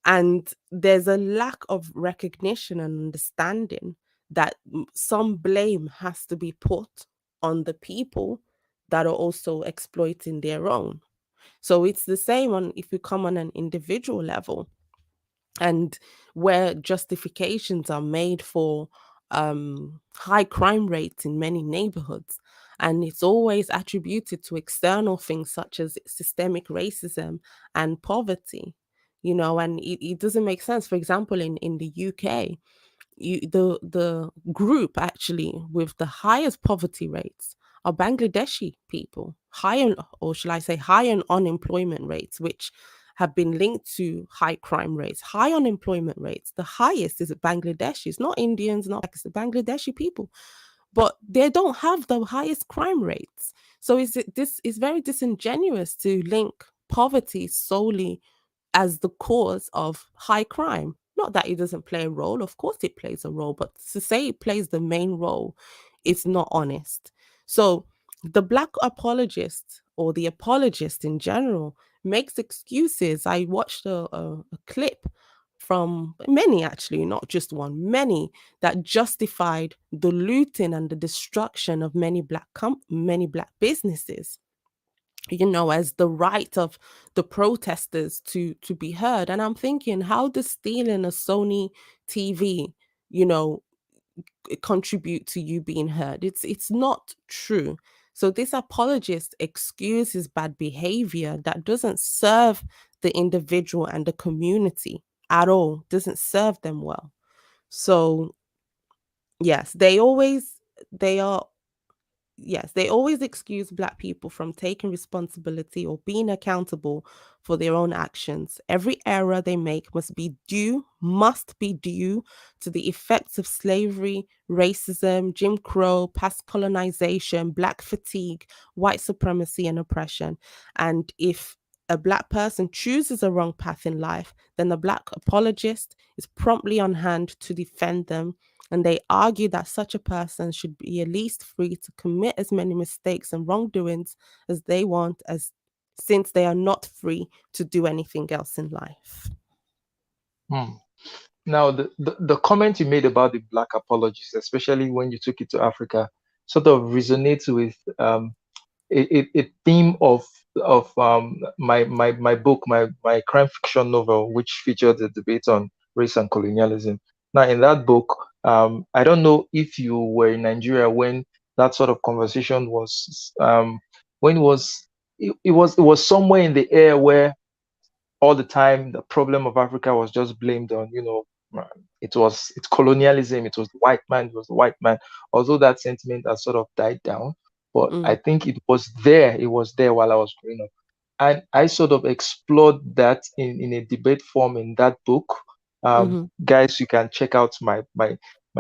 And there's a lack of recognition and understanding that some blame has to be put on the people that are also exploiting their own. So it's the same on if you come on an individual level, and where justifications are made for high crime rates in many neighborhoods. And it's always attributed to external things such as systemic racism and poverty, and it doesn't make sense. For example, in the UK, the group actually with the highest poverty rates are Bangladeshi people, high on, or shall I say, high on unemployment rates, which have been linked to high crime rates, high unemployment rates. The highest is Bangladeshis, not Indians, not Pakistan, Bangladeshi people, but they don't have the highest crime rates. So this is very disingenuous to link poverty solely as the cause of high crime. Not that it doesn't play a role, of course it plays a role, but to say it plays the main role is not honest. So the Black apologist, or the apologist in general, makes excuses. I watched a clip from many, actually, not just one, many, that justified the looting and the destruction of many black businesses, as the right of the protesters to be heard. And I'm thinking, how does stealing a Sony TV, you know contribute to you being heard? It's not true. So this apologist excuses bad behavior that doesn't serve the individual and the community at all, doesn't serve them well. So yes, they are yes, they always excuse Black people from taking responsibility or being accountable for their own actions. Every error they make must be due to the effects of slavery, racism, Jim Crow, past colonization, Black fatigue, white supremacy, and oppression. And if a Black person chooses a wrong path in life, then the Black apologist is promptly on hand to defend them, and they argue that such a person should be at least free to commit as many mistakes and wrongdoings as they want, as since they are not free to do anything else in life. Hmm. Now, the comment you made about the Black apologists, especially when you took it to Africa, sort of resonates with a theme of my book, my crime fiction novel, which featured the debate on race and colonialism. Now, in that book, I don't know if you were in Nigeria when that sort of conversation was, when it was somewhere in the air where all the time the problem of Africa was just blamed on, it's colonialism, it was the white man, it was the white man. Although that sentiment has sort of died down, but I Mm, think it was there while I was growing up. And I sort of explored that in a debate form in that book. mm-hmm, Guys, you can check out my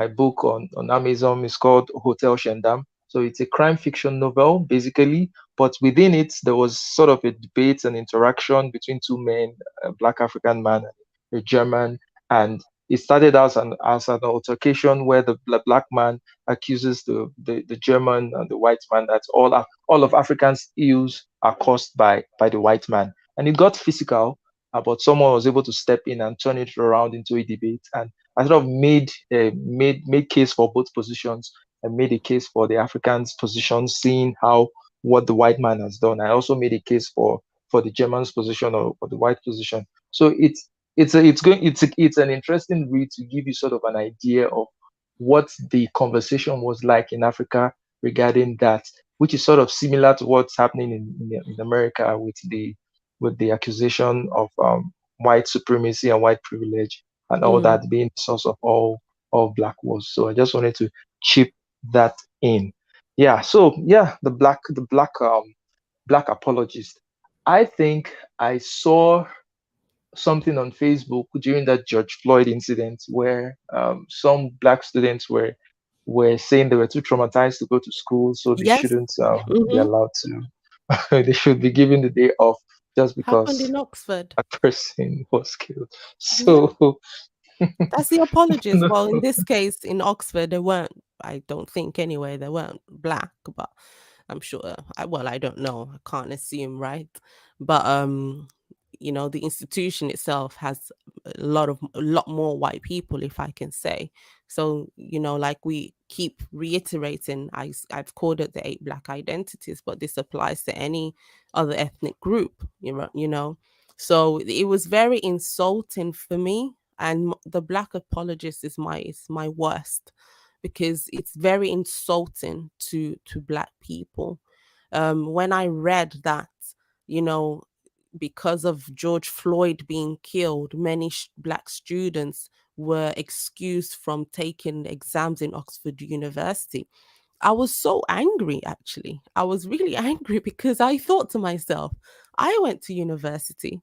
book on Amazon. It's called Hotel Shendam. So it's a crime fiction novel, basically, but within it, there was sort of a debate and interaction between two men, a Black African man and a German. And it started out as an altercation where the Black man accuses the German and the white man that all of Africans' ills are caused by the white man. And it got physical, but someone was able to step in and turn it around into a debate. And I sort of made case for both positions and made a case for the Africans' position, seeing how what the white man has done. I also made a case for the German's position or the white position. So it's an interesting read to give you sort of an idea of what the conversation was like in Africa regarding that, which is sort of similar to what's happening in America with the accusation of white supremacy and white privilege and all Mm, that being the source of all black wars. So I just wanted to chip that in. Yeah. So yeah, black apologist. I think I saw something on Facebook during that George Floyd incident where some black students were saying they were too traumatized to go to school, so they yes. shouldn't be Hmm. allowed to. They should be given the day off just Happened because in Oxford. a person was killed. Yeah. So That's the apologies. no. Well, in this case, in Oxford, they weren't, I don't think anyway, they weren't black, but I'm sure, well, I don't know. I can't assume, right? But, the institution itself has a lot more white people, if I can say. So, like we keep reiterating, I've called it the eight black identities, but this applies to any other ethnic group, So it was very insulting for me, and the black apologist is my worst, because it's very insulting to black people. When I read that, you know because of George Floyd being killed, many black students were excused from taking exams in Oxford University. I was so angry, actually. I was really angry, because I thought to myself, I went to university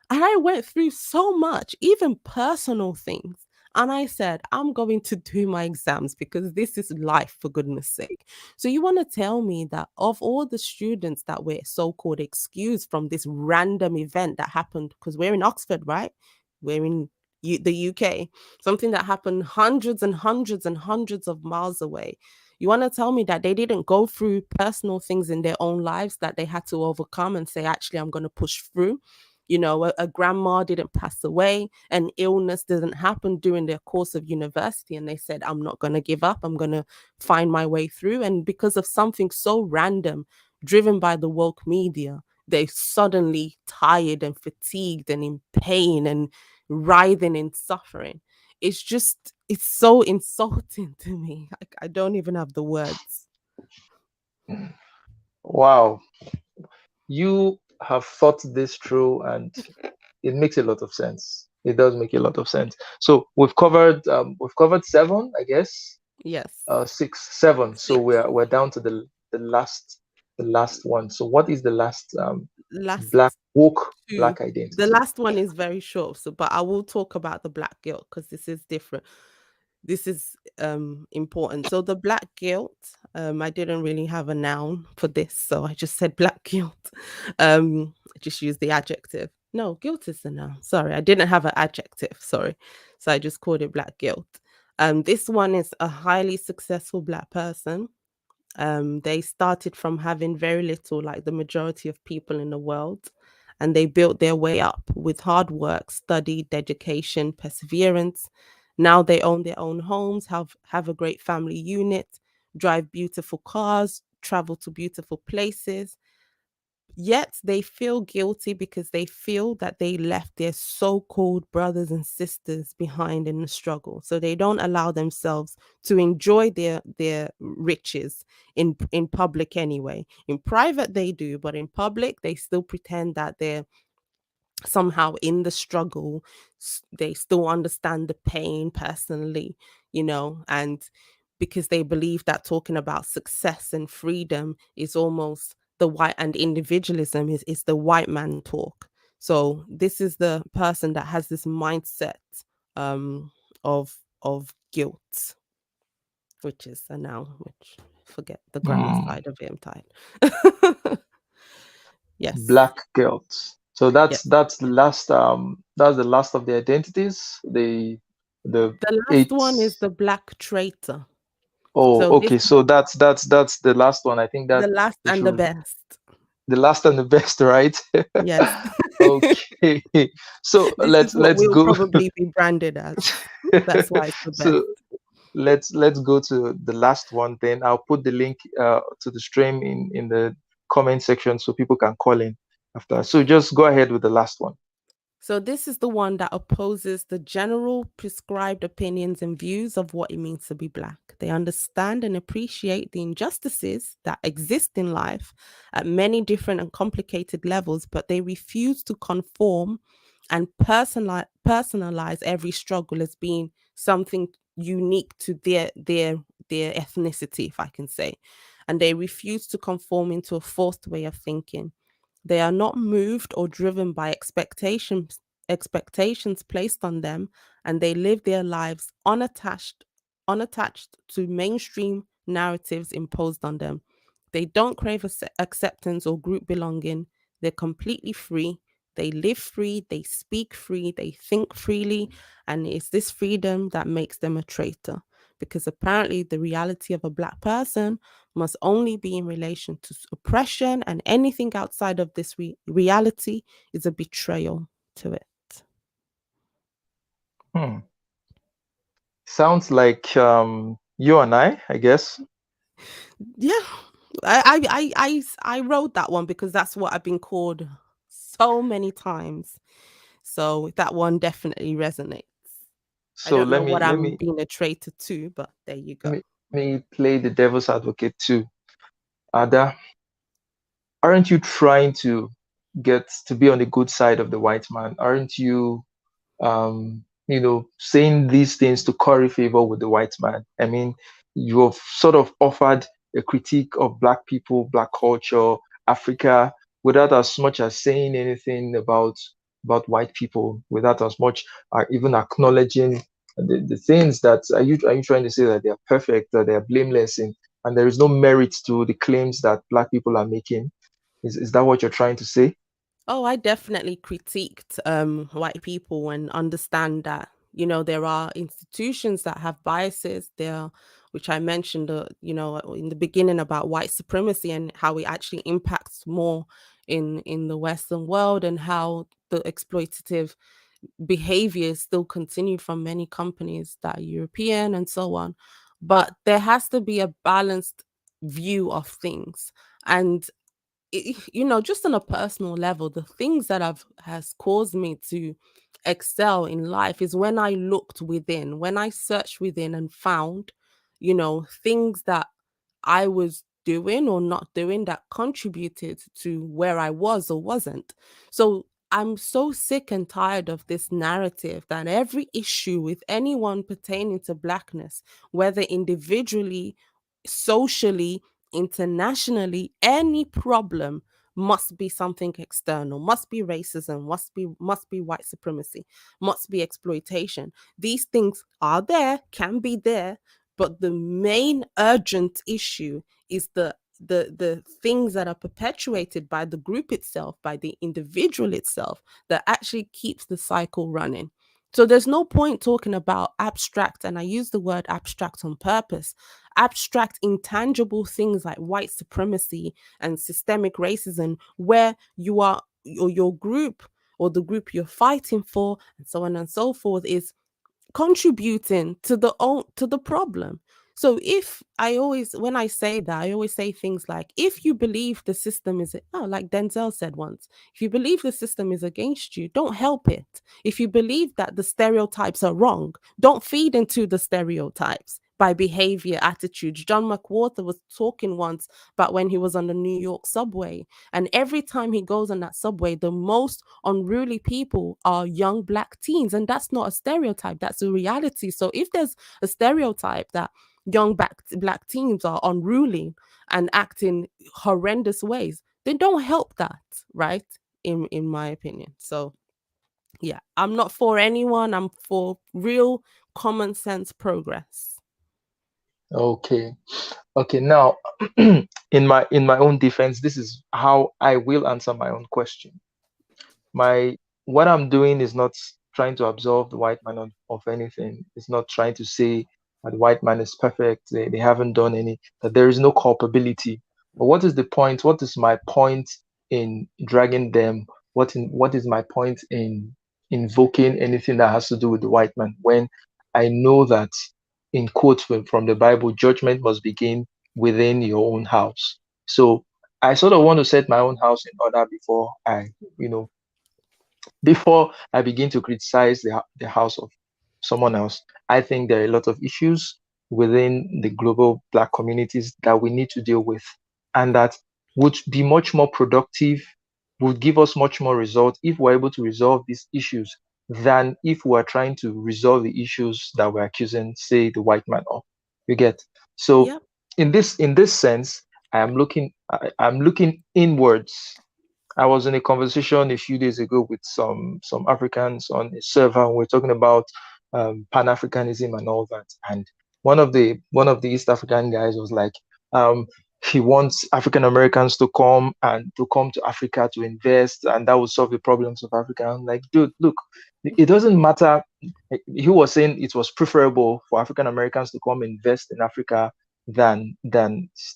and I went through so much, even personal things. And I said, I'm going to do my exams because this is life, for goodness sake. So, you want to tell me that of all the students that were so called excused from this random event that happened, because we're in Oxford, right? We're in the UK, something that happened hundreds and hundreds and hundreds of miles away. You want to tell me that they didn't go through personal things in their own lives that they had to overcome and say, actually, I'm going to push through? A grandma didn't pass away, an illness didn't happen during their course of university, and they said, I'm not going to give up, I'm going to find my way through. And because of something so random, driven by the woke media, they suddenly tired and fatigued and in pain and writhing in suffering. It's so insulting to me. I don't even have the words. Wow, you have thought this through, and it makes a lot of sense. It does make a lot of sense. So we've covered seven, I guess. Yes. Six, seven. So Six. we're down to the last one. So what is the last Last black woke two. black The identity? last one is very short, so but I will talk about the black guilt because this is different. This is important. So the black guilt, I didn't really have a noun for this, so I just said black guilt. I just used the adjective. No, guilt is the noun. Sorry, I didn't have an adjective. Sorry. So I just called it black guilt. This one is a highly successful black person. They started from having very little, like the majority of people in the world, and they built their way up with hard work, study, dedication, perseverance. Now they own their own homes, have a great family unit, drive beautiful cars, travel to beautiful places. Yet they feel guilty because they feel that they left their so-called brothers and sisters behind in the struggle. So they don't allow themselves to enjoy their riches in public anyway. In private they do, but in public they still pretend that they're somehow in the struggle. They still understand the pain personally, and because they believe that talking about success and freedom is almost the white, and individualism is the white man talk. So this is the person that has this mindset um of guilt, which is a noun, which forget the grammar Hmm, side of it, I'm tired. Yes. black guilt. So Yeah. that's the last of the identities. The The last eight. one is the black traitor. Oh, So this okay. So that's the last one. I think that the last we and the should best. the last and the best, right? Yes. Okay. So This is what let's we'll go. probably be branded as. That's why it's the best. So let's go to the last one then. I'll put the link to the stream in the comment section so people can call in after. So just go ahead with the last one. So this is the one that opposes the general prescribed opinions and views of what it means to be Black. They understand and appreciate the injustices that exist in life at many different and complicated levels, but they refuse to conform and personalize every struggle as being something unique to their ethnicity, if I can say. And they refuse to conform into a forced way of thinking. They are not moved or driven by expectations placed on them, and they live their lives unattached to mainstream narratives imposed on them. They don't crave acceptance or group belonging. They're completely free. They live free, they speak free, they think freely, and it's this freedom that makes them a traitor. Because apparently, the reality of a Black person must only be in relation to oppression, and anything outside of this reality is a betrayal to it. Hmm. Sounds like you and I guess. Yeah, I wrote that one because that's what I've been called so many times. So that one definitely resonates. I So don't know let me what let I'm me being a traitor to, but there you let go. me, let me play the devil's advocate too. Ada, aren't you trying to get to be on the good side of the white man? Aren't you saying these things to curry favor with the white man? I mean, you have sort of offered a critique of Black people, Black culture, Africa, without as much as saying anything about white people, without as much even acknowledging the things that are you trying to say that they are perfect, that they are blameless in, and there is no merit to the claims that Black people are making? Is that what you're trying to say? Oh, I definitely critiqued white people and understand that, you know, there are institutions that have biases there, which I mentioned, in the beginning about white supremacy and how it actually impacts more in the Western world, and how the exploitative behaviors still continue from many companies that are European and so on. But there has to be a balanced view of things. And just on a personal level, the things that have has caused me to excel in life is when I looked within, when I searched within and found, things that I was doing or not doing that contributed to where I was or wasn't. So I'm so sick and tired of this narrative that every issue with anyone pertaining to Blackness, whether individually, socially, internationally, any problem must be something external, must be racism, must be white supremacy, must be exploitation. These things are there, can be there, but the main urgent issue is the things that are perpetuated by the group itself, by the individual itself, that actually keeps the cycle running. So there's no point talking about abstract, and I use the word abstract on purpose, abstract intangible things like white supremacy and systemic racism, where you are, or your group, or the group you're fighting for, and so on and so forth, is contributing to the problem. So if I always, when I say that, I always say things like, if you believe the system is, like Denzel said once, if you believe the system is against you, don't help it. If you believe that the stereotypes are wrong, don't feed into the stereotypes by behavior, attitudes. John McWhorter was talking once about when he was on the New York subway, and every time he goes on that subway, the most unruly people are young Black teens. And that's not a stereotype, that's a reality. So if there's a stereotype that young Black teens are unruly and act in horrendous ways, then don't help that, right? In my opinion. So yeah, I'm not for anyone, I'm for real common sense progress. Okay. Okay, now in my own defense, this is how I will answer my own question. My What I'm doing is not trying to absolve the white man of anything. It's not trying to say that the white man is perfect. They haven't done any, that there is no culpability. But what is the point? What is my point in dragging them? What is my point in invoking anything that has to do with the white man when I know that, in quotes from the Bible, judgment must begin within your own house. So I sort of want to set my own house in order before I, you know, Before I begin to criticize the house of someone else, I think there are a lot of issues within the global Black communities that we need to deal with, and that would be much more productive, would give us much more results if we're able to resolve these issues than if we're trying to resolve the issues that we're accusing, say, the white man of. You get? So Yep. in this sense, I'm looking inwards. I was in a conversation a few days ago with some Africans on a server, and we're talking about Pan Africanism and all that. And one of the East African guys was like, um, he wants African Americans to come to Africa to invest, and that will solve the problems of Africa. I'm like, dude, look, it doesn't matter. He was saying it was preferable for African Americans to come invest in Africa than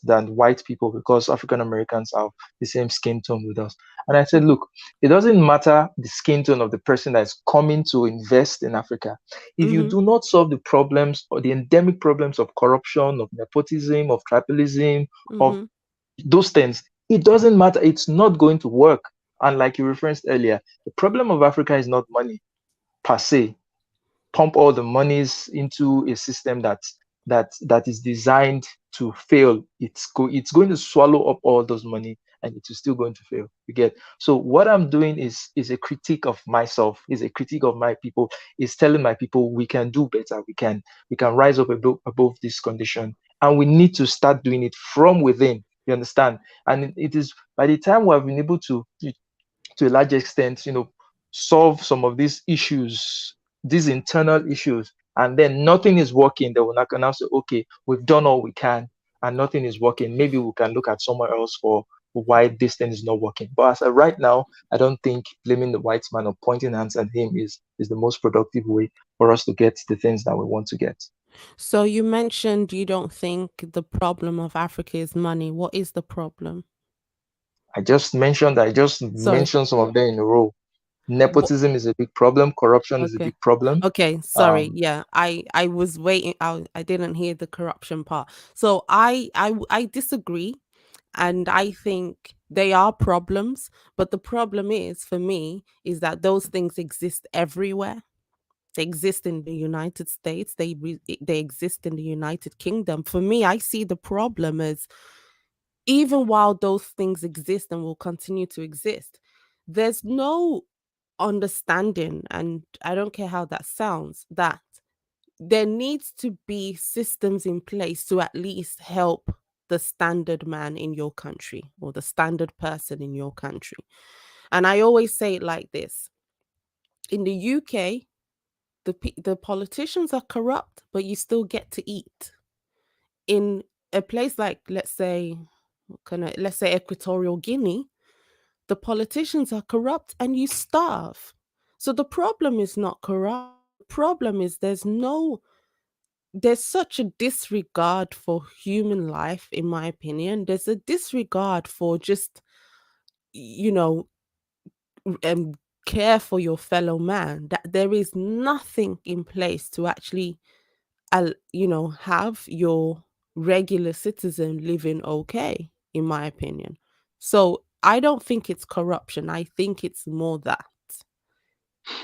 white people, because African Americans have the same skin tone with us. And I said, look, it doesn't matter the skin tone of the person that's coming to invest in Africa. If you Mm-hmm. do not solve the problems or the endemic problems of corruption, of nepotism, of tribalism, of Mm-hmm. those things, it doesn't matter. It's not going to work. And like you referenced earlier, the problem of Africa is not money per se. Pump all the monies into a system that is designed to fail. It's going to swallow up all those money, and it is still going to fail. You get? So what I'm doing is a critique of myself, is a critique of my people, is telling my people we can do better, we can rise up above this condition, and we need to start doing it from within. You understand? And it is by the time we have been able to a large extent, solve some of these issues, these internal issues, and then nothing is working, they will not now say, okay, we've done all we can, and nothing is working. Maybe we can look at somewhere else for why this thing is not working. But as of right now, I don't think blaming the white man or pointing hands at him is the most productive way for us to get the things that we want to get. So you mentioned you don't think the problem of Africa is money. What is the problem? I just mentioned Sorry. some of them in a row. What? Nepotism is a big problem. Corruption is a Okay. big problem. Okay, sorry. Um, Yeah, I was waiting. I didn't hear the corruption part. So I disagree, and I think they are problems. But the problem is for me is that those things exist everywhere. They exist in the United States. They exist in the United Kingdom. For me, I see the problem as even while those things exist and will continue to exist, there's no understanding, and I don't care how that sounds, that there needs to be systems in place to at least help the standard man in your country or the standard person in your country. And I always say it like this: in the UK, the politicians are corrupt, but you still get to eat. In a place like, let's say Equatorial Guinea, the politicians are corrupt and you starve. So the problem is not corruption. The problem is there's such a disregard for human life, in my opinion. There's a disregard for just, you know, um, care for your fellow man, that there is nothing in place to actually, have your regular citizen living okay, in my opinion. So I don't think it's corruption. I think it's more that.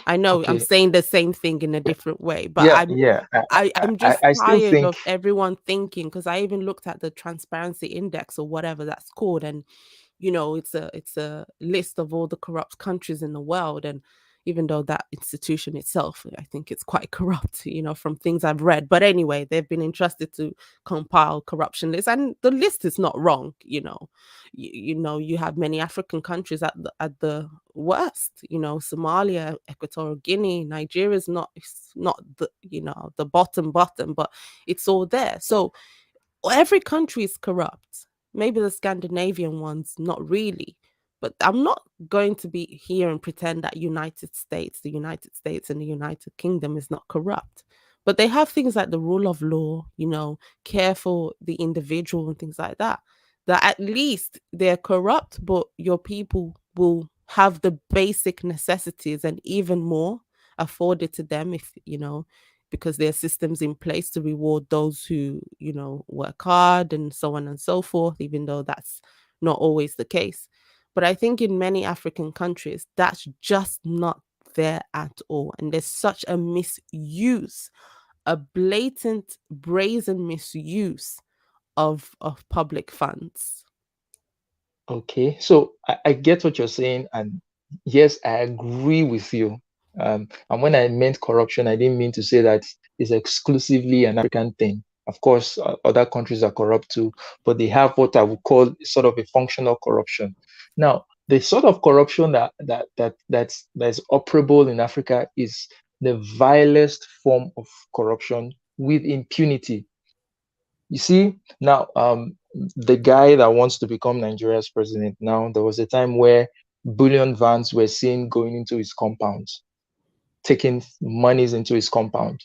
I know I'm okay. saying the same thing in a different way, but Yeah, yeah. I'm I just I still tired think of everyone thinking, because I even looked at the transparency index or whatever that's called, and it's a list of all the corrupt countries in the world. And even though that institution itself, I think it's quite corrupt, from things I've read. But anyway, they've been entrusted to compile corruption lists, and the list is not wrong. You have many African countries at the worst. Somalia, Equatorial Guinea, Nigeria is not, it's not the bottom, but it's all there. So every country is corrupt. Maybe the Scandinavian ones, not really. But I'm not going to be here and pretend that the United States and the United Kingdom is not corrupt. But they have things like the rule of law, care for the individual and things like that. That at least they're corrupt, but your people will have the basic necessities and even more afforded to them, if because there are systems in place to reward those who, work hard and so on and so forth, even though that's not always the case. But I think in many African countries, that's just not there at all. And there's such a misuse, a blatant, brazen misuse of public funds. Okay, so I get what you're saying, and yes, I agree with you. And when I meant corruption, I didn't mean to say that it's exclusively an African thing. Of course, other countries are corrupt too, but they have what I would call sort of a functional corruption. Now, the sort of corruption that's operable in Africa is the vilest form of corruption with impunity. You see, now the guy that wants to become Nigeria's president now, there was a time where bullion vans were seen going into his compound, taking monies into his compound.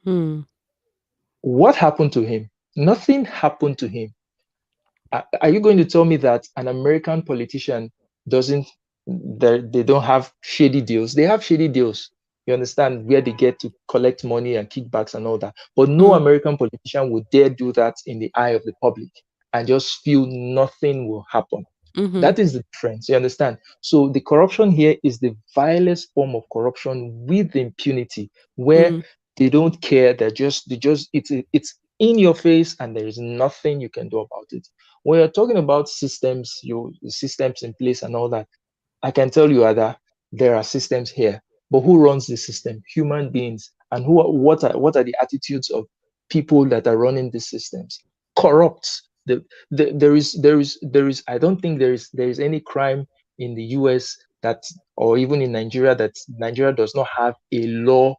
Hmm. What happened to him? Nothing happened to him. Are you going to tell me that an American politician doesn't, they don't have shady deals? They have shady deals. You understand where they get to collect money and kickbacks and all that. But no Mm, American politician would dare do that in the eye of the public and just feel nothing will happen. mm-hmm, That is the difference. You understand? So the corruption here is the vilest form of corruption with impunity, where mm, they don't care. They just it's in your face, and there is nothing you can do about it. When you're talking about systems, you systems in place and all that, I can tell you that there are systems here, but who runs the system? Human beings. And what are the attitudes of people that are running these systems? Corrupt. There is I don't think there is any crime in the US that, or even in Nigeria, that Nigeria does not have a law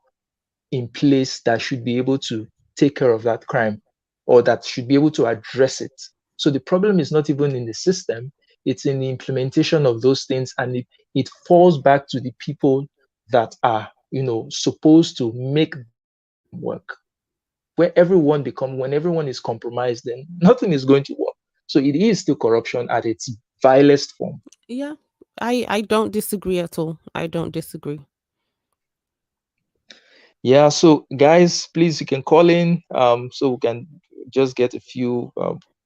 in place that should be able to take care of that crime, or that should be able to address it. So the problem is not even in the system, it's in the implementation of those things. And it falls back to the people that are, supposed to make them work. When everyone is compromised, then nothing is going to work. So it is still corruption at its vilest form. yeah, I don't disagree at all. I don't disagree. Yeah, so guys, please, you can call in, so we can just get a few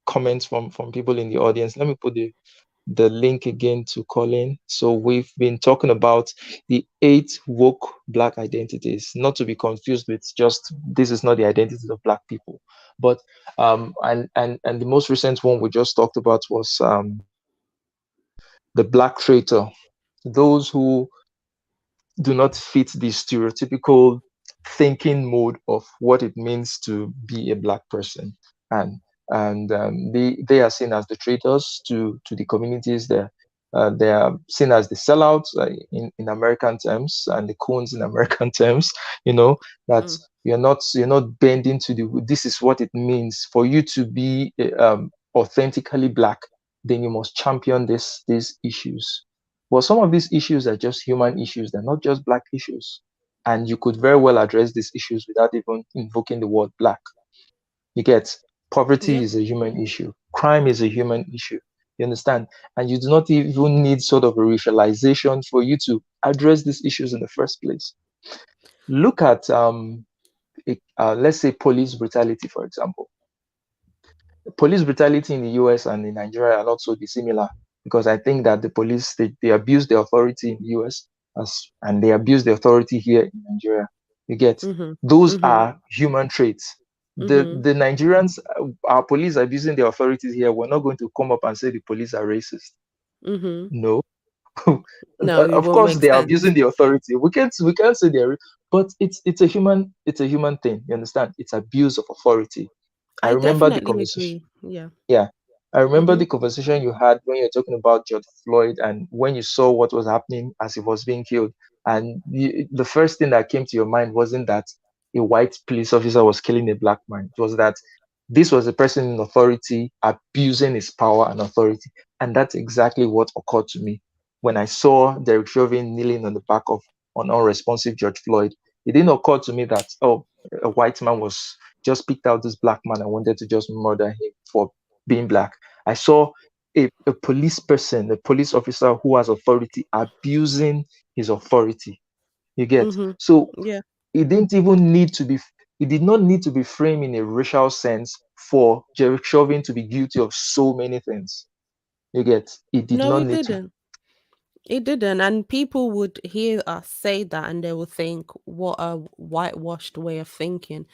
comments from people in the audience. Let me put the link again to call in. So we've been talking about the 8 woke Black identities, not to be confused with just this is not the identities of Black people, but and the most recent one we just talked about was the Black traitor, those who do not fit the stereotypical thinking mode of what it means to be a Black person, and they are seen as the traitors to the communities. They are seen as the sellouts, in American terms, and the coons in American terms. You know that Mm, you're not bending to the. This is what it means for you to be authentically Black. Then you must champion these issues. Well, some of these issues are just human issues, they're not just Black issues. And you could very well address these issues without even invoking the word Black. You get, poverty yeah. is a human issue, crime is a human issue. You understand? And you do not even need sort of a racialization for you to address these issues in the first place. Look at, let's say, police brutality, for example. Police brutality in the US and in Nigeria are not so dissimilar, because I think that the police, they abuse the authority in the US and they abuse the authority here in Nigeria. You get, Mm-hmm, those mm-hmm, are human traits. The mm-hmm, the Nigerians, our police abusing the authorities here, we're not going to come up and say the police are racist. mm-hmm. No. No, it Of won't course make they are sense. abusing the authority. We can't say they're, but it's a human thing. You understand? It's abuse of authority. I I remember the definitely conversation. agree. Yeah. Yeah. I remember Mm-hmm, the conversation you had when you were talking about George Floyd, and when you saw what was happening as he was being killed. And the first thing that came to your mind wasn't that a white police officer was killing a Black man. It was that this was a person in authority abusing his power and authority. And that's exactly what occurred to me when I saw Derek Chauvin kneeling on the back of an unresponsive George Floyd. It didn't occur to me that, oh, a white man was just picked out this Black man and wanted to just murder him for being Black. I saw a police person, a police officer who has authority, abusing his authority. You get? mm-hmm. So Yeah. it didn't even need to be, it did not need to be framed in a racial sense for Derek Chauvin to be guilty of so many things. You get, it did No, not it need to. didn't. It didn't. And people would hear us say that and they would think, what a whitewashed way of thinking.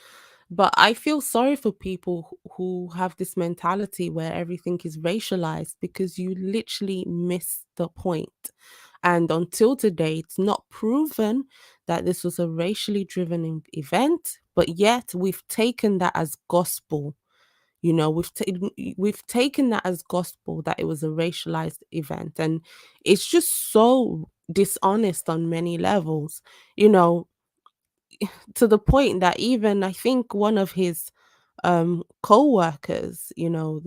But I feel sorry for people who have this mentality where everything is racialized because you literally miss the point. And until today, it's not proven that this was a racially driven event, but yet we've taken that as gospel. You know, we've taken that as gospel that it was a racialized event, and it's just so dishonest on many levels. You know, to the point that even I think one of his co-workers, you know,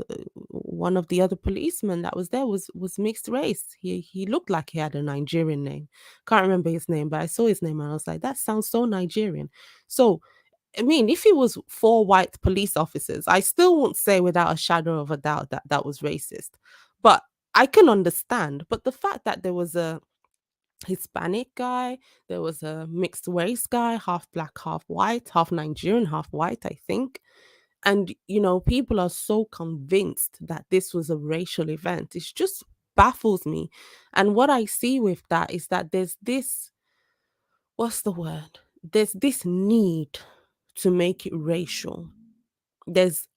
one of the other policemen that was there was mixed race. He looked like he had a Nigerian name. Can't remember his name, but I saw his name and I was like, that sounds so Nigerian. So I mean, if it was four white police officers, I still won't say without a shadow of a doubt that that was racist. But I can understand. But the fact that there was a Hispanic guy, there was a mixed race guy, half black, half white, half Nigerian, half white, I think. And, you know, people are so convinced that this was a racial event. It just baffles me. And what I see with that is that there's this, what's the word? There's this need to make it racial. There's,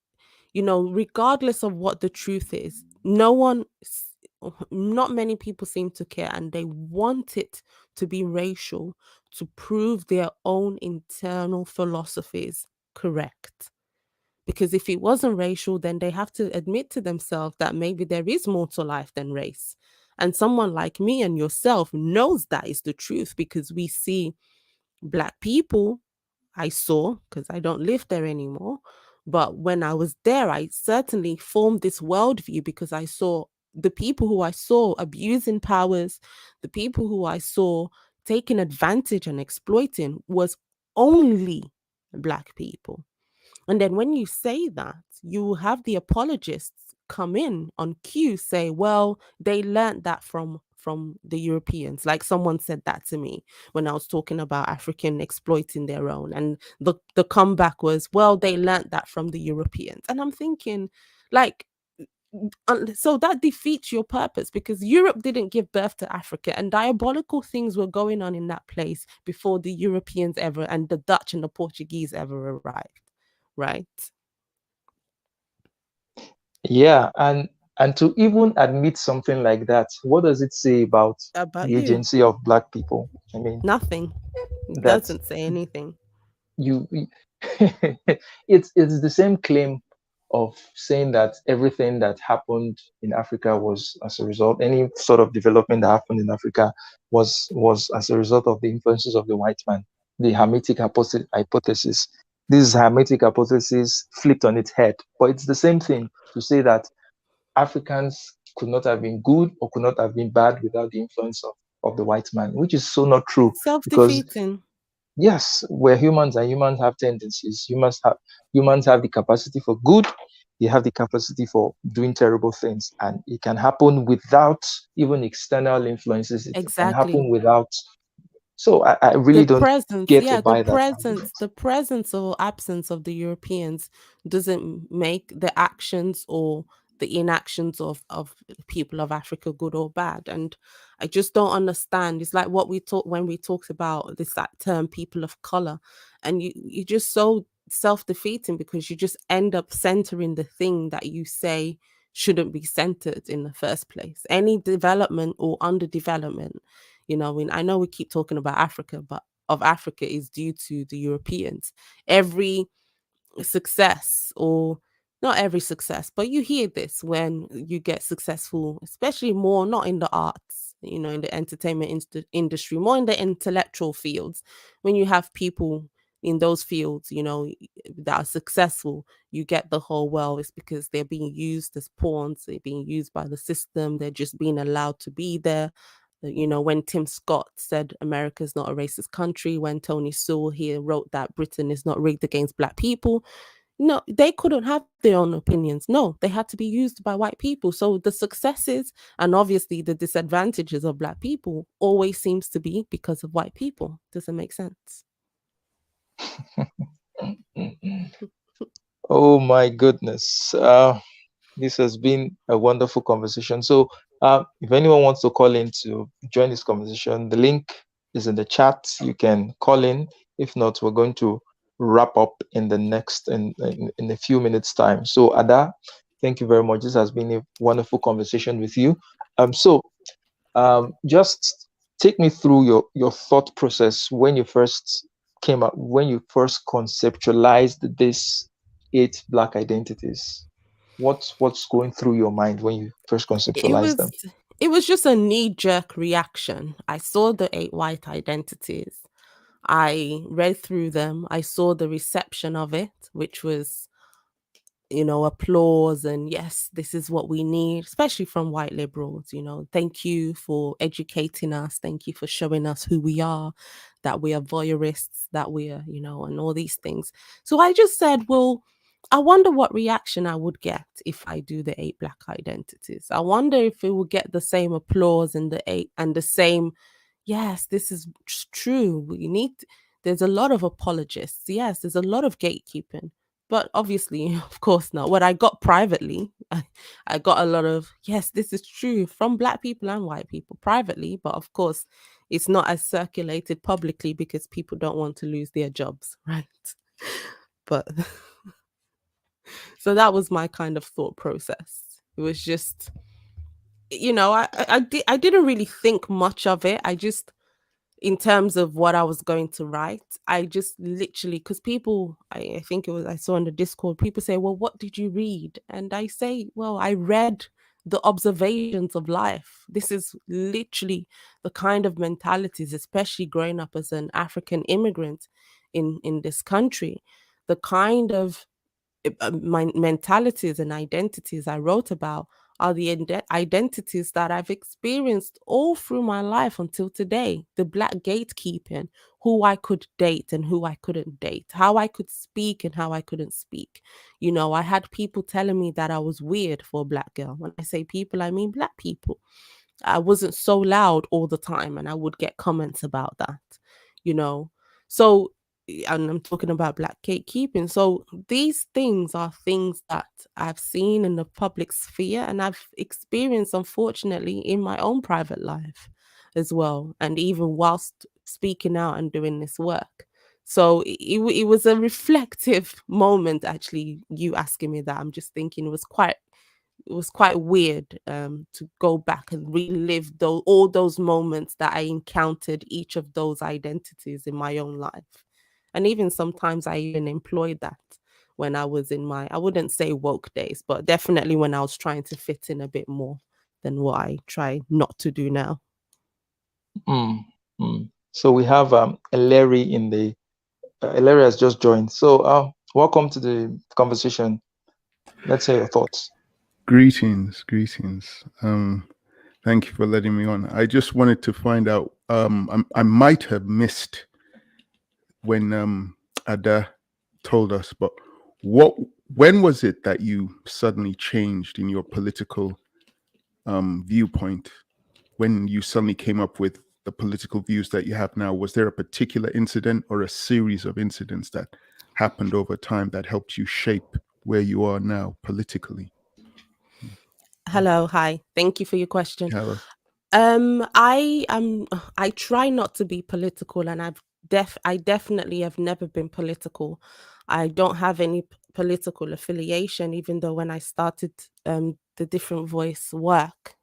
you know, regardless of what the truth is, not many people seem to care, and they want it to be racial to prove their own internal philosophies correct. Because if it wasn't racial, then they have to admit to themselves that maybe there is more to life than race. And someone like me and yourself knows that is the truth because we see black people. I saw, because I don't live there anymore. But when I was there, I certainly formed this worldview because I saw the people who I saw abusing powers, the people who I saw taking advantage and exploiting was only black people. And then when you say that, you have the apologists come in on cue, say, well, they learned that from the Europeans. Like someone said that to me when I was talking about African exploiting their own. And the comeback was, well, they learned that from the Europeans. And I'm thinking, like, so that defeats your purpose because Europe didn't give birth to Africa and diabolical things were going on in that place before the Europeans ever and the Dutch and the Portuguese ever arrived, right? Yeah, and to even admit something like that, what does it say about About the you, agency of black people? I mean, nothing. It that doesn't say anything. you it's the same claim of saying that everything that happened in Africa was as a result, any sort of development that happened in Africa was as a result of the influences of the white man, the Hermetic hypothesis. This Hermetic hypothesis flipped on its head, but it's the same thing to say that Africans could not have been good or could not have been bad without the influence of the white man, which is so not true because Self-defeating. yes, we're humans and humans have tendencies. Humans have the capacity for good, they have the capacity for doing terrible things, and it can happen without even external influences. It can Exactly. happen without. So I The really don't presence, get yeah, the by that presence, argument. the presence or absence of the Europeans doesn't make the actions or the inactions of people of Africa good or bad. And I just don't understand. It's like what we talked when we talked about this that term people of color. And you're just so self-defeating because you just end up centering the thing that you say shouldn't be centered in the first place. Any development or underdevelopment, you know, I know we keep talking about Africa, but of Africa is due to the Europeans. Every success, or not every success, but you hear this when you get successful, especially more not in the arts, you know, in the entertainment industry, more in the intellectual fields. When you have people in those fields, you know, that are successful, you get the whole, well, it's because they're being used as pawns, they're being used by the system, they're just being allowed to be there. You know, when Tim Scott said America's not a racist country, when Tony Sewell here wrote that Britain is not rigged against black people, no, they couldn't have their own opinions. No, they had to be used by white people. So the successes and obviously the disadvantages of black people always seems to be because of white people. Does it make sense? Oh my goodness. This has been a wonderful conversation. So, if anyone wants to call in to join this conversation, the link is in the chat. You can call in. If not, we're going to wrap up in the next in a few minutes time. So, Ada, thank you very much. This has been a wonderful conversation with you. Just take me through your thought process when you first came up, when you first conceptualized this eight black identities. What's going through your mind when you first It conceptualized them? was it was just a knee-jerk reaction. I saw the eight white identities. I read through them. I saw the reception of it, which was, applause and yes, this is what we need, especially from white liberals. Thank you for educating us. Thank you for showing us who we are, that we are voyeurists, that we are, and all these things. So I just said, well, I wonder what reaction I would get if I do the eight black identities. I wonder if it will get the same applause and the eight and the same, yes, this is true. There's a lot of apologists. Yes, there's a lot of gatekeeping. But obviously, of course not. What I got privately, I got a lot of, yes, this is true from black people and white people privately. But of course, it's not as circulated publicly because people don't want to lose their jobs, right? But so that was my kind of thought process. It was just, I didn't really think much of it. I just in terms of what I was going to write, I just literally, because people, I think it was, I saw on the Discord, people say, well, what did you read? And I say, well, I read the observations of life. This is literally the kind of mentalities, especially growing up as an African immigrant in this country, the kind of my mentalities and identities I wrote about are the identities that I've experienced all through my life until today. The black gatekeeping, who I could date and who I couldn't date, how I could speak and how I couldn't speak. I had people telling me that I was weird for a black girl. When I say people, I mean black people. I wasn't so loud all the time, and I would get comments about that, you know. So, and I'm talking about black gatekeeping. So, these things are things that I've seen in the public sphere and I've experienced, unfortunately, in my own private life as well, and even whilst speaking out and doing this work. So it was a reflective moment, actually, you asking me that. I'm just thinking it was quite weird to go back and relive all those moments that I encountered each of those identities in my own life. And even sometimes I even employed that when I was in I wouldn't say woke days, but definitely when I was trying to fit in a bit more than what I try not to do now. Mm, So we have Larry in the Larry has just joined. So welcome to the conversation. Let's hear your thoughts. Greetings, greetings. Thank you for letting me on. I just wanted to find out. I might have missed when Ada told us, but what? When was it that you suddenly changed in your political viewpoint? When you suddenly came up with the political views that you have now? Was there a particular incident or a series of incidents that happened over time that helped you shape where you are now politically? Hello, hi. Thank you for your question. Hello. I try not to be political, and I definitely have never been political. I don't have any political affiliation, even though when I started the Different Voice work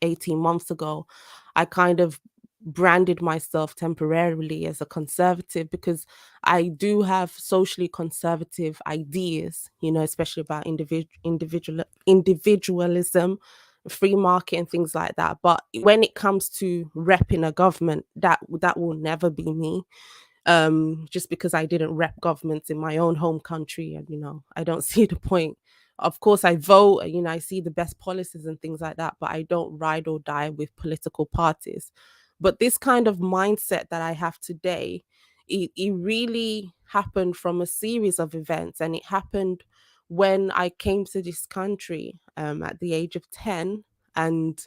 18 months ago, I kind of branded myself temporarily as a conservative because I do have socially conservative ideas, especially about individualism, free market and things like that. But when it comes to repping a government, that will never be me. Just because I didn't rep governments in my own home country, and I don't see the point. Of course, I vote, I see the best policies and things like that, but I don't ride or die with political parties. But this kind of mindset that I have today, it really happened from a series of events, and it happened when I came to this country at the age of 10. And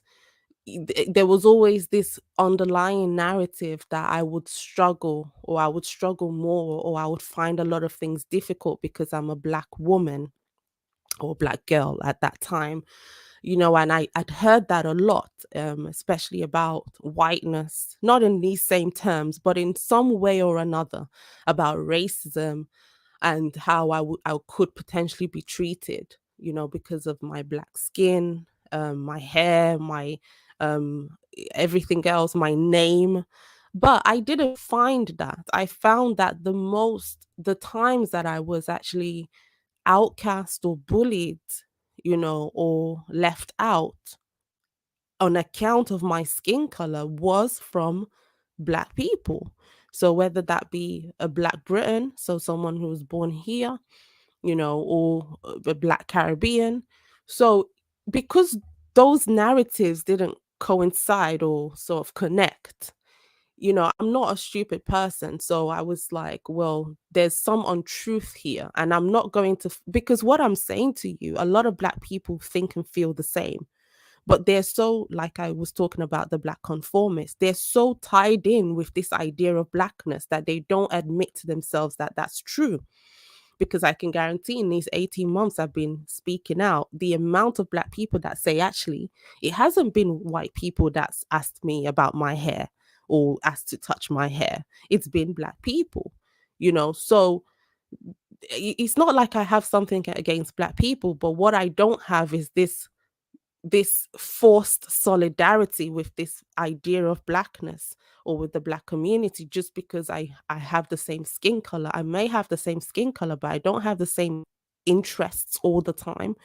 there was always this underlying narrative that I would struggle, or I would struggle more, or I would find a lot of things difficult because I'm a black woman. or black girl at that time, and I'd heard that a lot, especially about whiteness, not in these same terms, but in some way or another, about racism and how I could potentially be treated, because of my black skin, my hair, my um, everything else, my name. But I didn't find that. I found that the times that I was actually outcast or bullied, or left out on account of my skin color was from black people. So whether that be a black Briton, so someone who was born here, or a black Caribbean. So because those narratives didn't coincide or sort of connect, I'm not a stupid person. So I was like, well, there's some untruth here. And I'm not going to, because what I'm saying to you, a lot of black people think and feel the same. But they're so, like I was talking about the black conformists, they're so tied in with this idea of blackness that they don't admit to themselves that that's true. Because I can guarantee in these 18 months I've been speaking out, the amount of black people that say, actually, it hasn't been white people that's asked me about my hair or asked to touch my hair. It's been black people, So it's not like I have something against black people, but what I don't have is this forced solidarity with this idea of blackness or with the black community just because I have the same skin color. I may have the same skin color, but I don't have the same interests all the time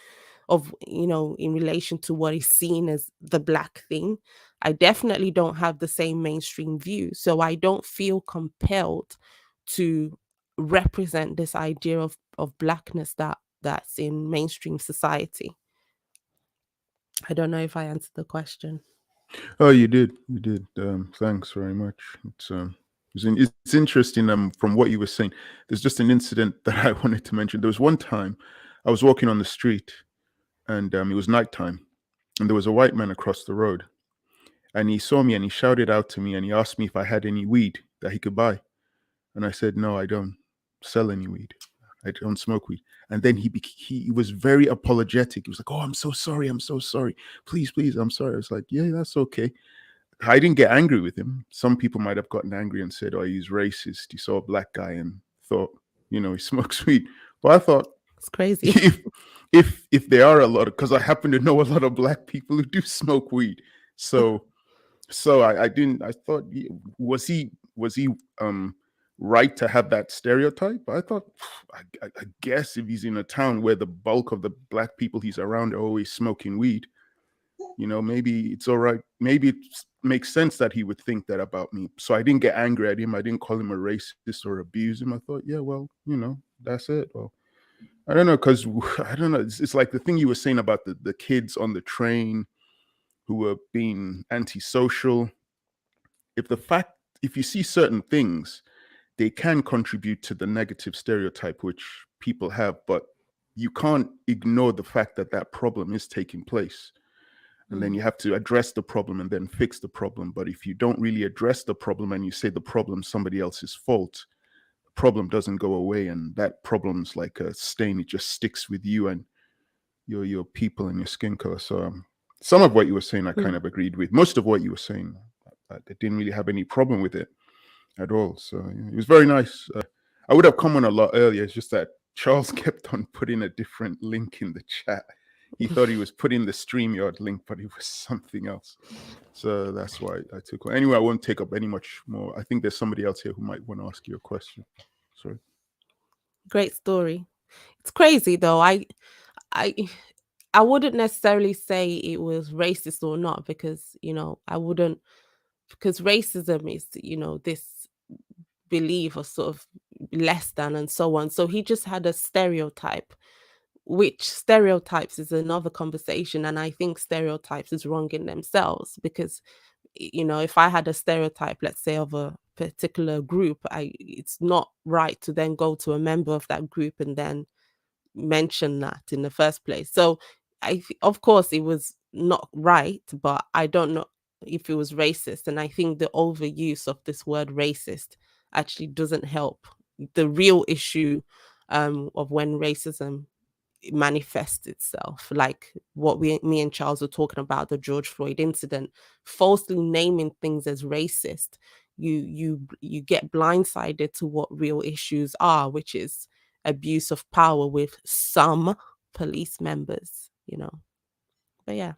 of, in relation to what is seen as the black thing. I definitely don't have the same mainstream view. So I don't feel compelled to represent this idea of blackness that's in mainstream society. I don't know if I answered the question. Oh, you did. You did. Thanks very much. It's interesting. From what you were saying, there's just an incident that I wanted to mention. There was one time I was walking on the street, and it was nighttime, and there was a white man across the road, and he saw me and he shouted out to me and he asked me if I had any weed that he could buy, and I said no, I don't sell any weed. I don't smoke weed. And then he was very apologetic. He was like, "Oh, I'm so sorry. I'm so sorry. Please, please, I'm sorry." I was like, "Yeah, that's okay." I didn't get angry with him. Some people might have gotten angry and said, "Oh, he's racist. He saw a black guy and thought, he smokes weed." But I thought, It's crazy. if there are a lot of, because I happen to know a lot of black people who do smoke weed, so I didn't. I thought, was he right to have that stereotype? I thought, I guess if he's in a town where the bulk of the black people he's around are always smoking weed, maybe it's all right. Maybe it makes sense that he would think that about me. So I didn't get angry at him. I didn't call him a racist or abuse him. I thought, yeah, well, that's it. Well, I don't know, because I don't know. It's like the thing you were saying about the kids on the train who were being antisocial. If you see certain things, they can contribute to the negative stereotype which people have, but you can't ignore the fact that that problem is taking place. And then you have to address the problem and then fix the problem. But if you don't really address the problem and you say the problem's somebody else's fault, the problem doesn't go away, and that problem's like a stain. It just sticks with you and your people and your skin color. So some of what you were saying I kind of agreed with. Most of what you were saying, I didn't really have any problem with it at all. So it was very nice. I would have come on a lot earlier. It's just that Charles kept on putting a different link in the chat. He thought he was putting the StreamYard link, but it was something else. So that's why I took one. Anyway, I won't take up any much more. I think there's somebody else here who might want to ask you a question. Sorry. Great story. It's crazy though. I wouldn't necessarily say it was racist or not, because I wouldn't, because racism is this belief of sort of less than and so on. So he just had a stereotype, which stereotypes is another conversation, and I think stereotypes is wrong in themselves, because if I had a stereotype, let's say, of a particular group, it's not right to then go to a member of that group and then mention that in the first place. So of course it was not right, but I don't know if it was racist. And I think the overuse of this word racist actually doesn't help the real issue of when racism manifests itself, like what me and Charles were talking about, the George Floyd incident, falsely naming things as racist. You get blindsided to what real issues are, which is abuse of power with some police members, but yeah.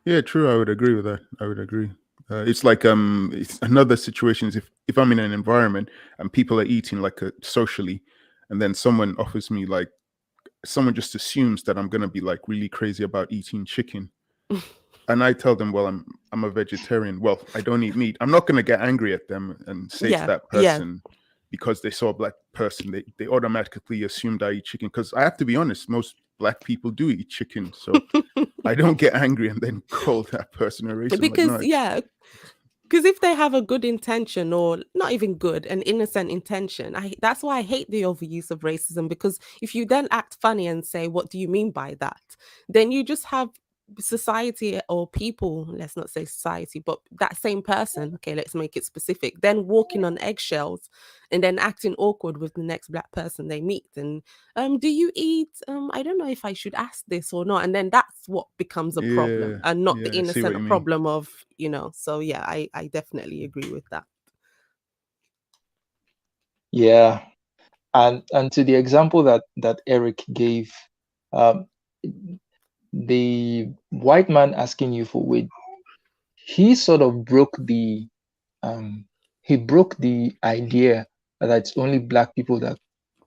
Yeah, true. I would agree with that. I would agree. It's like it's another situation is if I'm in an environment and people are eating like socially, and then someone offers me like someone just assumes that I'm gonna be like really crazy about eating chicken, and I tell them, well, I'm a vegetarian. Well, I don't eat meat. I'm not gonna get angry at them and say to Yeah, that yeah. person because they saw a black person, they automatically assumed I eat chicken. Because I have to be honest, most black people do eat chicken, so I don't get angry and then call that person a racist. I'm like, Because no, yeah, because if they have a good intention, or not even good, an innocent intention, that's why I hate the overuse of racism, because if you then act funny and say, what do you mean by that, then you just have society or people, let's not say society, but that same person, okay, let's make it specific, then walking on eggshells and then acting awkward with the next black person they meet. And do you eat, I don't know if I should ask this or not, and then that's what becomes a problem, and not the I see what you innocent mean. problem of, so yeah, I definitely agree with that. Yeah. And to the example that Eric gave, um, the white man asking you for weed, he sort of broke the idea that it's only black people that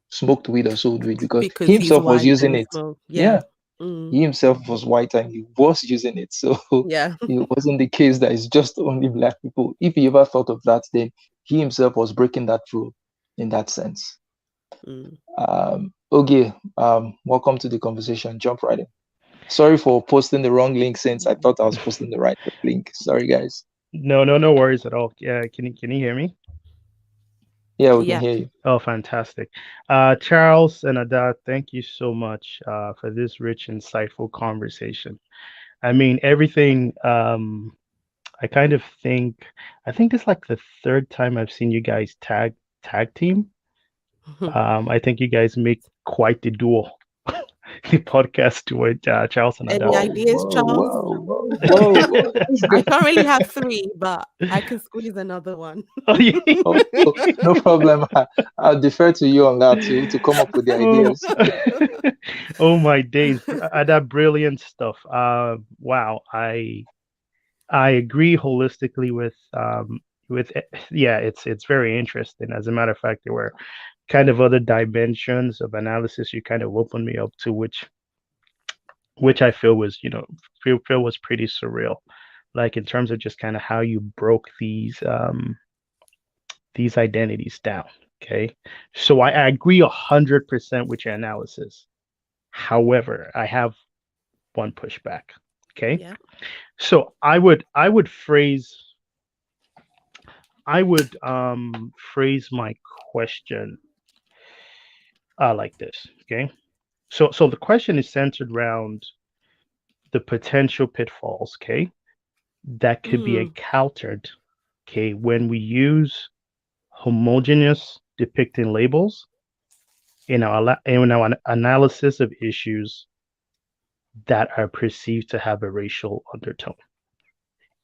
smoked weed or sold weed, because he Because he's himself was white using and it. so yeah. Yeah, he himself was white and he was using it. So Yeah. it wasn't the case that it's just only black people. If he ever thought of that, then he himself was breaking that rule in that sense. Okay, welcome to the conversation. Jump right in. Sorry for posting the wrong link since I thought I was posting the right link. Sorry, guys. No worries at all. Yeah, can you hear me? Yeah, we can Yeah. hear you. Oh, fantastic. Charles and Ada, thank you so much for this rich, insightful conversation. I mean, everything. I kind of think I think it's like the third time I've seen you guys tag team. I think you guys make quite the duo, the podcast duo, Charles and Any Ada. ideas, Charles? Whoa. That's I good. currently have 3, but I can squeeze another one. Oh, yeah. Oh, no problem. I'll defer to you on that to come up with the Oh, ideas. oh my days. That brilliant stuff. Wow. I agree holistically with yeah, it's very interesting. As a matter of fact, there were kind of other dimensions of analysis you kind of opened me up to, which I feel was, feel was pretty surreal. Like in terms of just kind of how you broke these identities down. Okay. So I agree 100% with your analysis. However, I have one pushback. Okay. Yeah. So I would phrase my question like this. Okay. So the question is centered around the potential pitfalls, okay, that could be encountered, okay, when we use homogeneous depicting labels in our analysis of issues that are perceived to have a racial undertone.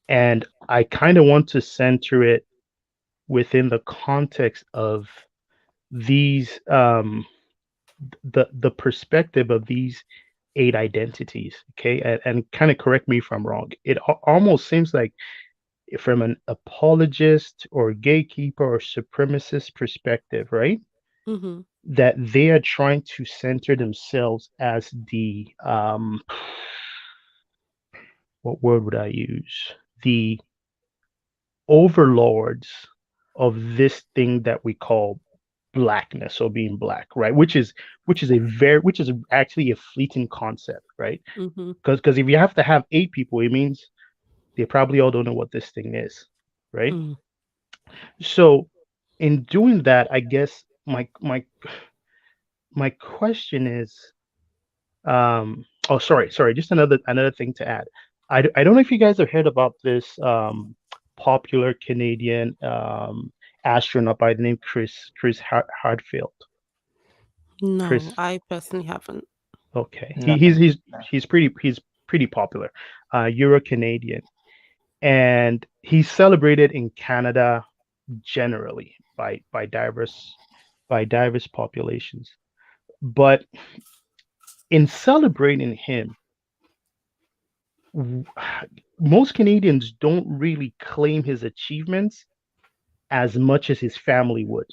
And I kind of want to center it within the context of these the perspective of these 8 identities, okay, and kind of correct me if I'm wrong. It almost seems like from an apologist or gatekeeper or supremacist perspective, right, Mm-hmm. that they are trying to center themselves as the what word would I use, the overlords of this thing that we call blackness or being black, right? Which is actually a fleeting concept, right? Mm-hmm. Because if you have to have 8 people, it means they probably all don't know what this thing is, right? Mm. So in doing that, I guess my question is, oh, sorry, just another thing to add. I don't know if you guys have heard about this popular Canadian astronaut by the name Chris Hadfield. No, Chris. I personally haven't. Okay, No, he's pretty popular, Euro Canadian, and he's celebrated in Canada generally by diverse populations. But in celebrating him, w- most Canadians don't really claim his achievements as much as his family would.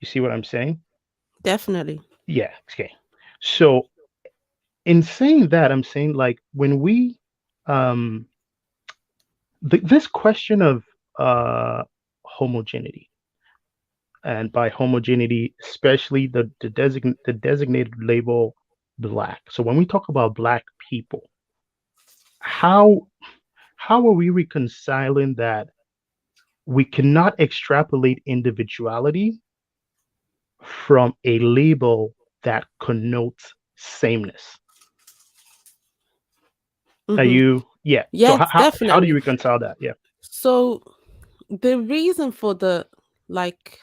You see what I'm saying? Definitely. Yeah. Okay. So in saying that, I'm saying like when we um this question of homogeneity, and by homogeneity, especially the designated label black. So when we talk about black people, how how are we reconciling that we cannot extrapolate individuality from a label that connotes sameness? Are Hmm. you, yeah. So Yes, how do you definitely. reconcile that? Yeah. So the reason for the like,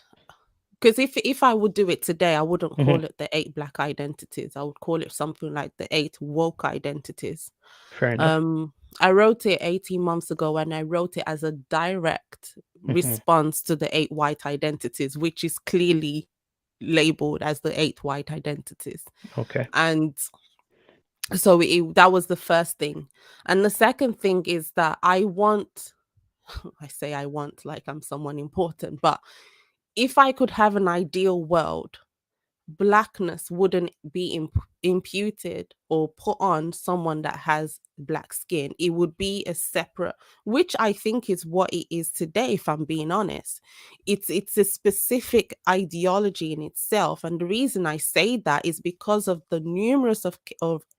because if I would do it today, I wouldn't Hmm. call it the 8 black identities. I would call it something like the 8 woke identities. Fair enough. Um, I wrote it 18 months ago, and I wrote it as a direct Hmm. response to the 8 white identities, which is clearly labeled as the 8 white identities. Okay. And so that was the first thing. And the second thing is that I want, I say I want like I'm someone important, but if I could have an ideal world, blackness wouldn't be imputed or put on someone that has black skin. It would be a separate, which I think is what it is today, if I'm being honest. It's a specific ideology in itself, and the reason I say that is because of the numerous of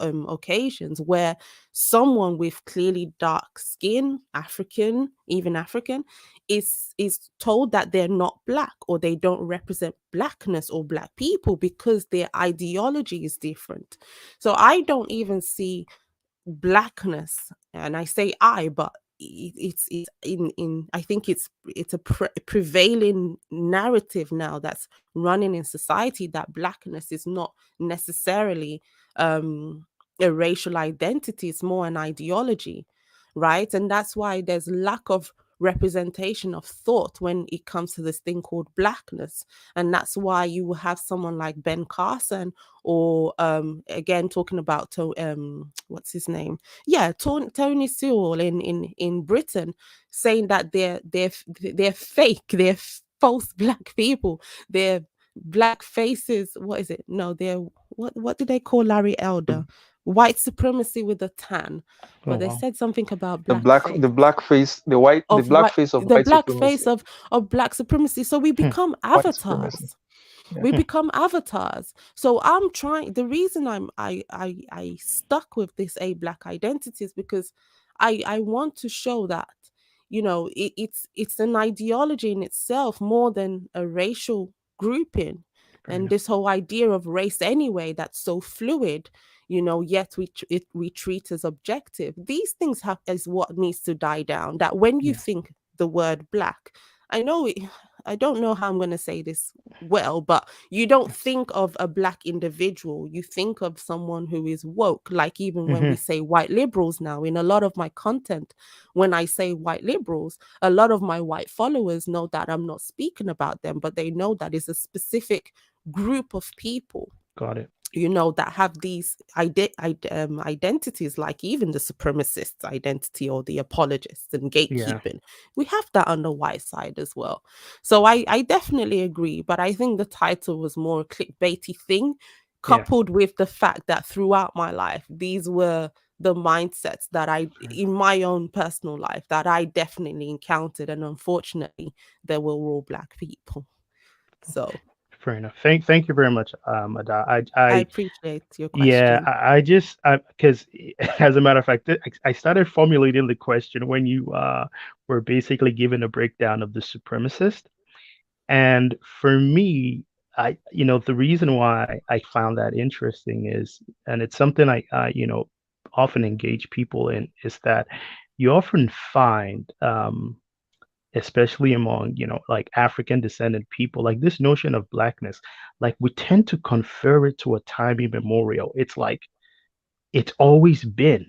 occasions where someone with clearly dark skin, African, even African, is told that they're not black, or they don't represent blackness or black people because their ideology is different. So I don't even see blackness, and I say I, but it's in I think it's a prevailing narrative now that's running in society, that blackness is not necessarily a racial identity, it's more an ideology, right? And that's why there's lack of representation of thought when it comes to this thing called blackness. And that's why you will have someone like Ben Carson, or again talking about what's his name, yeah, Tony Sewell in Britain, saying that they're fake, they're false black people, they're black faces. What is it? No, they're what do they call Larry Elder? White supremacy with a tan. Oh But they wow. said something about black face, the black face, the of black white, face of the white black face supremacy. of black supremacy. So we Hmm. become White supremacy. avatars, Yeah. we become avatars. So I'm trying, the reason I stuck with this a black identity is because I want to show that, you know, it's an ideology in itself more than a racial grouping. Fair And enough. this whole idea of race anyway, that's so fluid, you know, yet we treat as objective. These things have is what needs to die down. That when you Yeah. think the word black, I know it, I don't know how I'm going to say this well, but you don't think of a black individual. You think of someone who is woke. Like even when Hmm. we say white liberals now, in a lot of my content, when I say white liberals, a lot of my white followers know that I'm not speaking about them, but they know that it's a specific group of people, Got it. you know, that have these identities, like even the supremacist identity or the apologists and Yeah. gatekeeping. We have that on the white side as well. So I definitely agree, but I think the title was more a clickbaity thing, Yeah. coupled with the fact that throughout my life, these were the mindsets that Fair in enough. my own personal life, that I definitely encountered. And unfortunately, there were all black people. So Fair enough. Thank you very much, Ada. I I appreciate your Yeah, question. I just because as a matter of fact, I started formulating the question when you were basically giving a breakdown of the supremacist, and for me, the reason why I found that interesting is, and it's something I often engage people in, is that you often find especially among, like African descendant people, like this notion of blackness, like we tend to confer it to a time immemorial. It's like it's always been,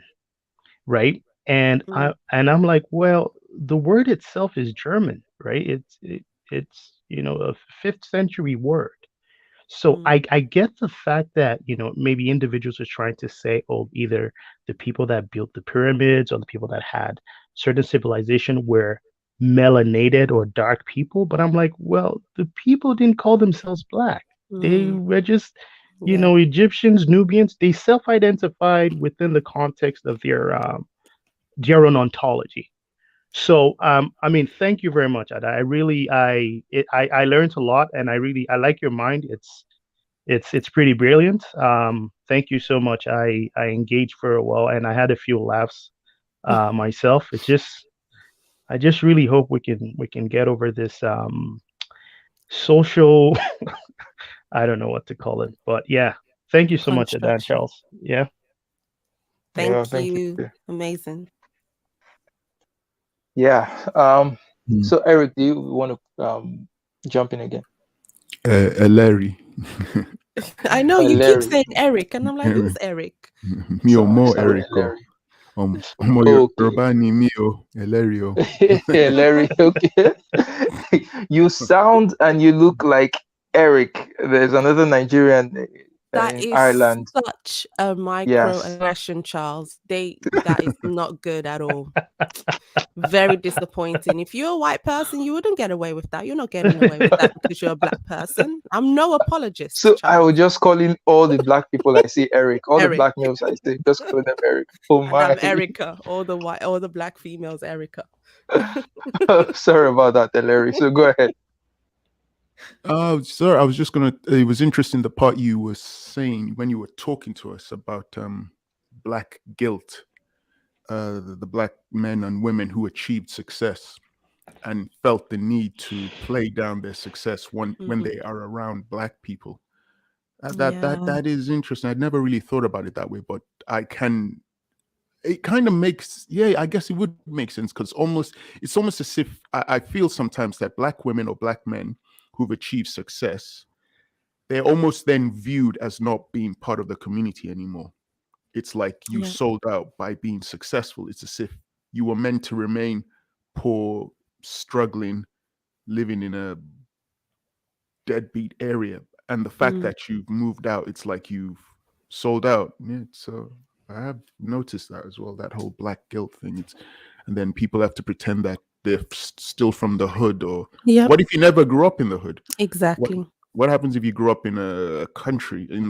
right? And Mm, I'm like, well, the word itself is German, right? It's a fifth century word. So mm, I get the fact that, maybe individuals are trying to say, oh, either the people that built the pyramids or the people that had certain civilization were melanated or dark people. But I'm like, well, the people didn't call themselves black. They mm. were just, Yeah, Egyptians, Nubians. They self-identified within the context of their own ontology. So, I mean, thank you very much, Ada. I really, I learned a lot, and I like your mind. It's pretty brilliant. Thank you so much. I engaged for a while, and I had a few laughs myself. I just really hope we can get over this social. I don't know what to call it, but yeah. Thank you so much, Ada and construction. Charles. Yeah. Yeah, Thank thank you. you. Amazing. Yeah. Mm. So Eric, do you want to jump in again? Larry. I know you keep Larry. saying Eric, and I'm like, who's Eric? Me or more Sorry, Erico. Larry. Mo Okay. Yoruba ni mi o, Elerio. Larry, okay. You sound and you look like Eric. There's another Nigerian That in is Ireland. such a Yes. microaggression, Charles. That is not good at all. Very disappointing. If you're a white person, you wouldn't get away with that. You're not getting away with that because you're a black person. I'm no apologist, So I Charles. was just calling all the black people I see Eric. All the Eric. black males I see, just calling them Eric. Oh And I'm my. Erica. All the black females, Erica. Sorry about that, Larry. So go ahead. Sir, I was just gonna. It was interesting the part you were saying when you were talking to us about black guilt, the black men and women who achieved success and felt the need to play down their success when Mhm. they are around black people. Yeah. That is interesting. I'd never really thought about it that way, but I can. It kind of makes, yeah, I guess it would make sense because it's almost as if I feel sometimes that black women or black men who've achieved success, they're almost then viewed as not being part of the community anymore. It's like you Yeah. sold out by being successful. It's as if you were meant to remain poor, struggling, living in a deadbeat area. And the fact Mm. that you've moved out, it's like you've sold out. Yeah, so I have noticed that as well, that whole black guilt thing. And then people have to pretend that they're still from the hood. Or Yep. what if you never grew up in the hood? What Exactly. what happens if you grew up in the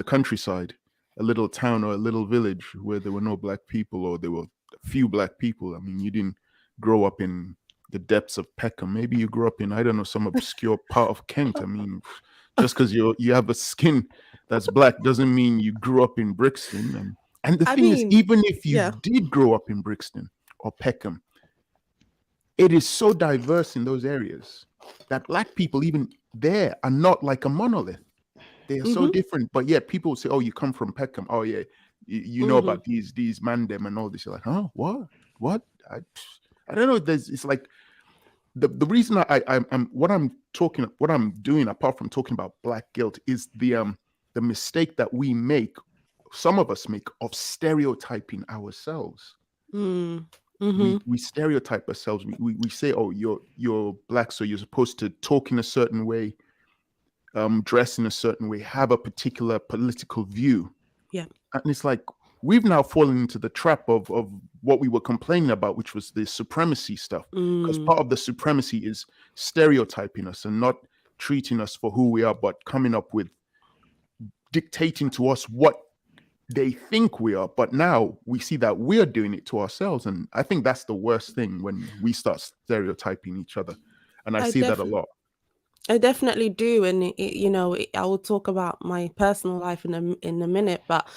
countryside, a little town or a little village where there were no black people or there were few black people? I mean, you didn't grow up in the depths of Peckham. Maybe you grew up in, I don't know, some obscure part of Kent. I mean, just because you have a skin that's black doesn't mean you grew up in Brixton. And the I thing is, mean, even if you yeah. did grow up in Brixton or Peckham, it is so diverse in those areas that black people even there are not like a monolith. They are so Mm-hmm. different, but yet people say, "Oh, you come from Peckham. Oh, yeah, you know Mm-hmm. about these mandem and all this." You're like, "Huh? What? I don't know." It's like the reason I'm what I'm doing apart from talking about black guilt is the mistake that we make, some of us make, of stereotyping ourselves. Mm. Mm-hmm. We stereotype ourselves. We say, "Oh, you're black, so you're supposed to talk in a certain way, dress in a certain way, have a particular political view." Yeah. And it's like we've now fallen into the trap of what we were complaining about, which was the supremacy stuff. Because Mm. part of the supremacy is stereotyping us and not treating us for who we are, but coming up with dictating to us what they think we are. But now we see that we're doing it to ourselves. And I think that's the worst thing, when we start stereotyping each other. And I I see that a definitely. lot. I definitely do, and I will talk about my personal life in a minute, but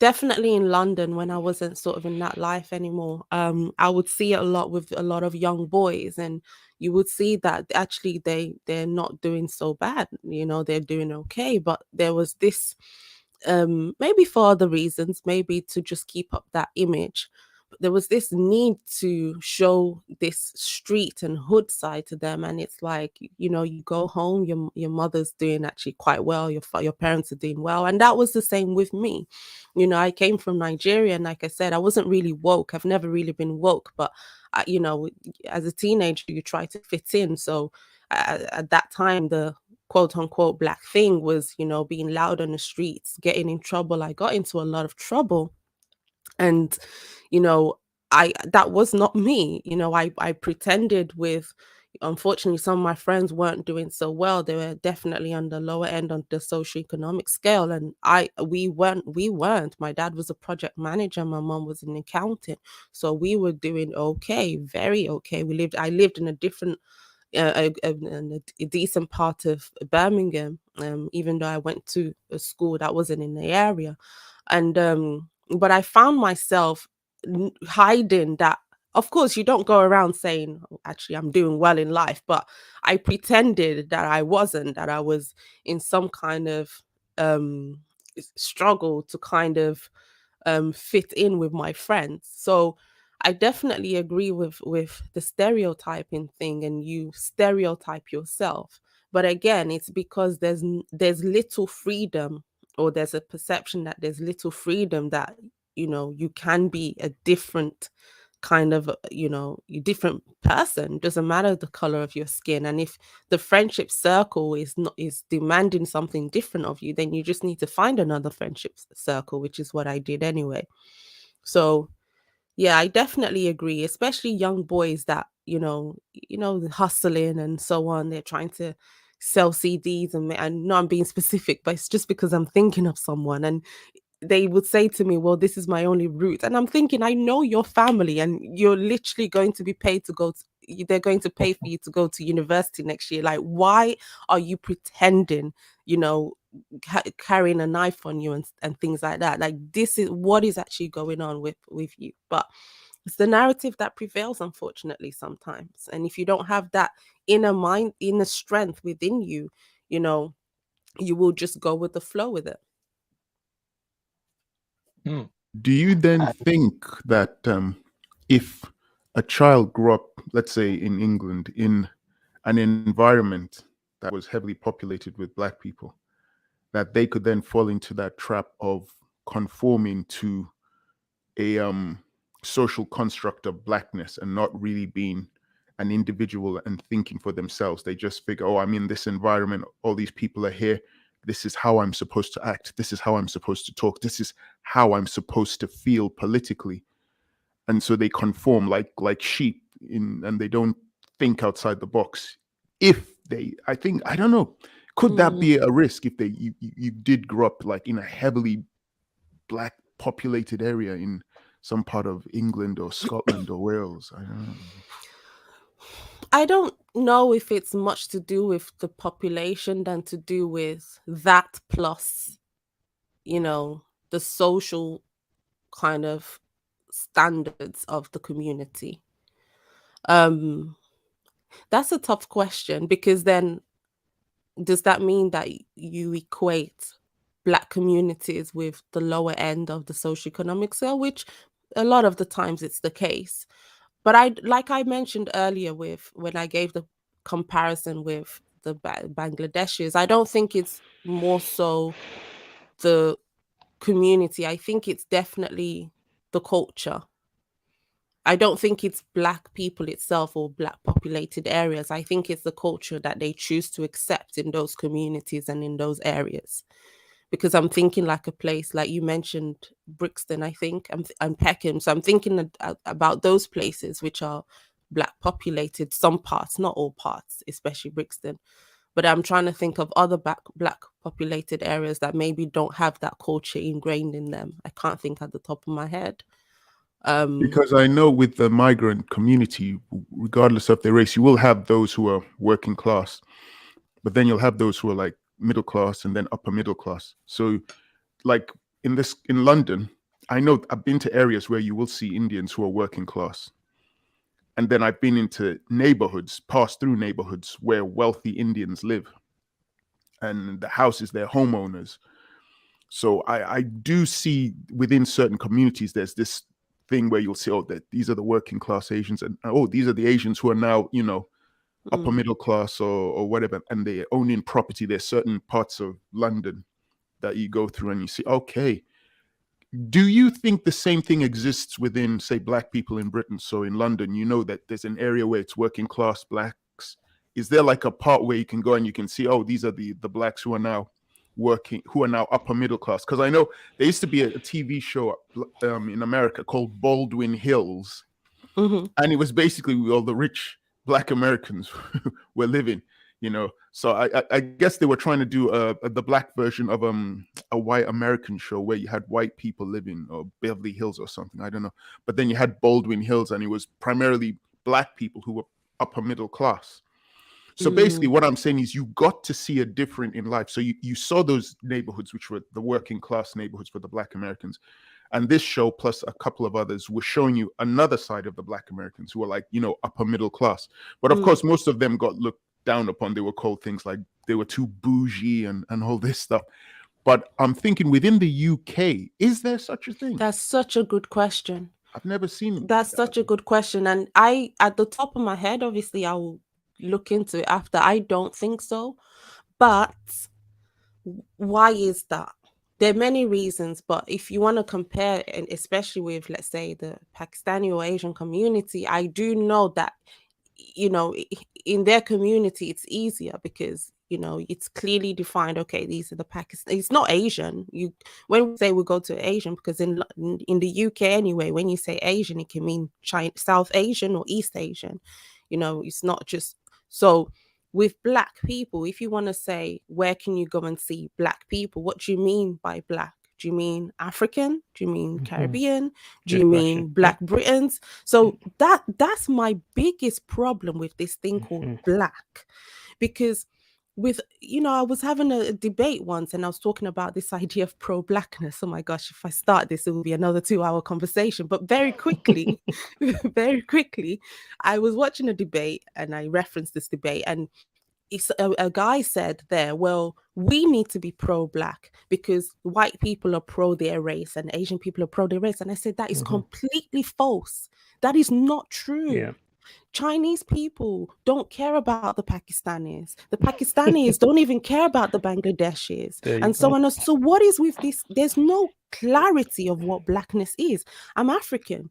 definitely in London when I wasn't sort of in that life anymore, I would see it a lot with a lot of young boys, and you would see that actually they're not doing so bad, they're doing okay, but there was this, maybe for other reasons, maybe to just keep up that image. there was this need to show this street and hood side to them. And it's like, you know, you go home, your mother's doing actually quite well, your parents are doing well. And that was the same with me. You know, I came from Nigeria, and like I said, I wasn't really woke. I've never really been woke, but you know, as a teenager, you try to fit in. So at that time, the quote unquote black thing was, you know, being loud on the streets, getting in trouble. I got into a lot of trouble. And you know, that was not me. You know, I pretended with, unfortunately, some of my friends weren't doing so well. They were definitely on the lower end on the socioeconomic scale, and we weren't. My dad was a project manager, my mom was an accountant, so we were doing okay, very okay. I lived in a different a decent part of Birmingham, even though I went to a school that wasn't in the area. And but I found myself hiding that. Of course, you don't go around saying, "Oh, actually, I'm doing well in life," but I pretended that I wasn't, that I was in some kind of um, struggle to kind of fit in with my friends. So I definitely agree with the stereotyping thing, and you stereotype yourself. But again, it's because there's little freedom, or there's a perception that there's little freedom, that you know, you can be a different kind of you know, you different person. Doesn't matter the color of your skin. And if the friendship circle is demanding something different of you, then you just need to find another friendship circle, which is what I did anyway. So yeah, I definitely agree, especially young boys that, hustling and so on. They're trying to sell CDs, and I know I'm being specific, but it's just because I'm thinking of someone. And they would say to me, well, this is my only route. And I'm thinking, I know your family, and you're literally going to be paid to they're going to pay for you to go to university next year. Like, why are you pretending, you know, carrying a knife on you and things like that? Like, this is what is actually going on with you. But it's the narrative that prevails, unfortunately, sometimes. And if you don't have that inner strength within you, you know, you will just go with the flow with it. Hmm. Do you then think that if a child grew up, let's say in England, in an environment that was heavily populated with Black people, that they could then fall into that trap of conforming to a social construct of Blackness and not really being an individual and thinking for themselves? They just figure, oh, I'm in this environment, all these people are here, this is how I'm supposed to act, this is how I'm supposed to talk, this is how I'm supposed to feel politically. And so they conform like sheep and they don't think outside the box. If they, I don't know, could that be a risk if you did grow up like in a heavily Black populated area in some part of England or Scotland or Wales? I don't know. I don't know if it's much to do with the population than to do with that, plus, you know, the social kind of standards of the community. That's a tough question, because then does that mean that you equate Black communities with the lower end of the socioeconomic scale, which a lot of the times it's the case. But like I mentioned earlier, with when I gave the comparison with the Bangladeshis, I don't think it's more so the community. I think it's definitely the culture. I don't think it's Black people itself or Black populated areas. I think it's the culture that they choose to accept in those communities and in those areas. Because I'm thinking like a place like you mentioned, Brixton, I think, and Peckham. So I'm thinking about those places which are Black populated, some parts, not all parts, especially Brixton. But I'm trying to think of other Black populated areas that maybe don't have that culture ingrained in them. I can't think at the top of my head. Because I know with the migrant community, regardless of their race, you will have those who are working class, but then you'll have those who are like middle class and then upper middle class. So like in London, I know I've been to areas where you will see Indians who are working class. And then I've been into neighborhoods, passed through neighborhoods where wealthy Indians live. And the houses, they're homeowners. So I do see within certain communities, there's this thing where you'll say, oh, that these are the working class Asians, and oh, these are the Asians who are now, you know, upper middle class or whatever, and they're owning property. There's certain parts of London that you go through and you see, okay, do you think the same thing exists within, say, Black people in Britain? So in London, you know that there's an area where it's working class Blacks. Is there like a part where you can go and you can see, oh, these are the Blacks who are now working, who are now upper middle class? Because I know there used to be a TV show in America called Baldwin Hills, and it was basically where all the rich Black Americans were living, you know. So I guess they were trying to do the Black version of a white American show where you had white people living, or Beverly Hills or something, I don't know. But then you had Baldwin Hills, and it was primarily Black people who were upper middle class. So basically what I'm saying is you got to see a different in life. So you saw those neighborhoods, which were the working class neighborhoods for the Black Americans. And this show, plus a couple of others, were showing you another side of the Black Americans who were like, you know, upper middle class. But of course, most of them got looked down upon. They were called things like they were too bougie and all this stuff. But I'm thinking within the UK, is there such a thing? That's such a good question. I've never seen it. That's such a good question. And I, at the top of my head, obviously, I will look into it after. I don't think so. But why is that? There are many reasons, but if you want to compare, and especially with, let's say, the Pakistani or Asian community, I do know that, you know, in their community, it's easier because, you know, it's clearly defined. Okay, these are the Pakistan. It's not Asian. When we say we go to Asian, because in the UK anyway, when you say Asian, it can mean South Asian or East Asian. You know, it's not just so. With Black people, if you want to say, where can you go and see Black people? What do you mean by Black? Do you mean African? Do you mean Caribbean? Do you mean Black Britons? So that's my biggest problem with this thing called Black. Because with, you know, I was having a debate once and I was talking about this idea of pro-Blackness. Oh my gosh, if I start this, it will be another 2-hour conversation. But very quickly, I was watching a debate and I referenced this debate, and it's a guy said there, well, we need to be pro-Black because white people are pro their race and Asian people are pro their race. And I said, that is completely false. That is not true. Yeah. Chinese people don't care about the Pakistanis. The Pakistanis don't even care about the Bangladeshis, and so on. So what is with this? There's no clarity of what Blackness is. I'm African.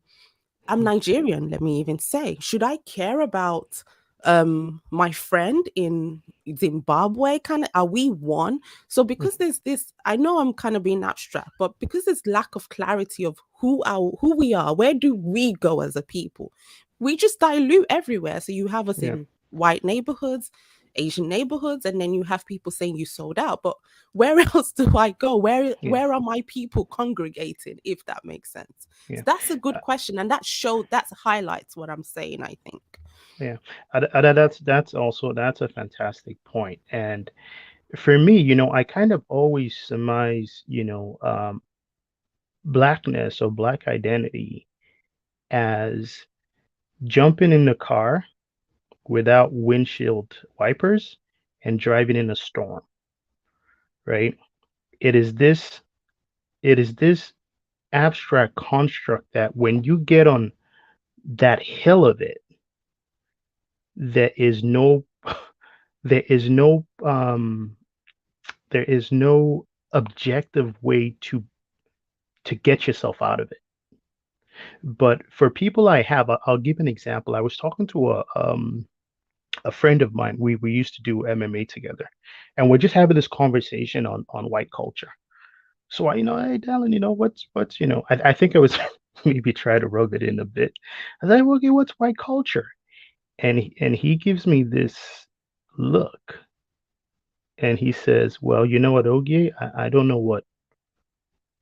I'm Nigerian, let me even say. Should I care about my friend in Zimbabwe? Are we one? So because there's this, I know I'm kind of being abstract, but because there's lack of clarity of who we are, where do we go as a people? We just dilute everywhere. So you have us in white neighborhoods, Asian neighborhoods, and then you have people saying you sold out. But where else do I go? Where are my people congregating, if that makes sense? So that's a good question, and that highlights what I'm saying, I think. Yeah, that's a fantastic point. And for me, you know, I kind of always surmise, you know, Blackness or Black identity as jumping in the car without windshield wipers and driving in a storm, right? It is this abstract construct that when you get on that hill of it, there is no objective way to get yourself out of it. But for people I'll give an example. I was talking to a friend of mine. We used to do MMA together, and we're just having this conversation on white culture. So hey, Dallin, you know, what's you know, I think I was maybe try to rub it in a bit. I was like, okay, what's white culture? And he gives me this look, and he says, well, you know what, Ogie, I don't know what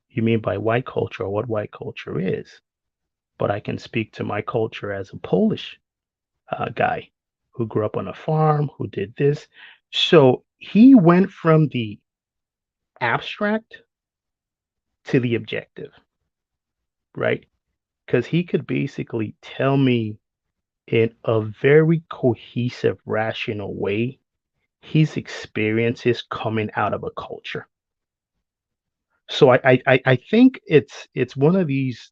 you mean by white culture or what white culture is, but I can speak to my culture as a Polish guy who grew up on a farm, who did this. So he went from the abstract to the objective, right? Because he could basically tell me in a very cohesive, rational way his experiences coming out of a culture. So I think it's one of these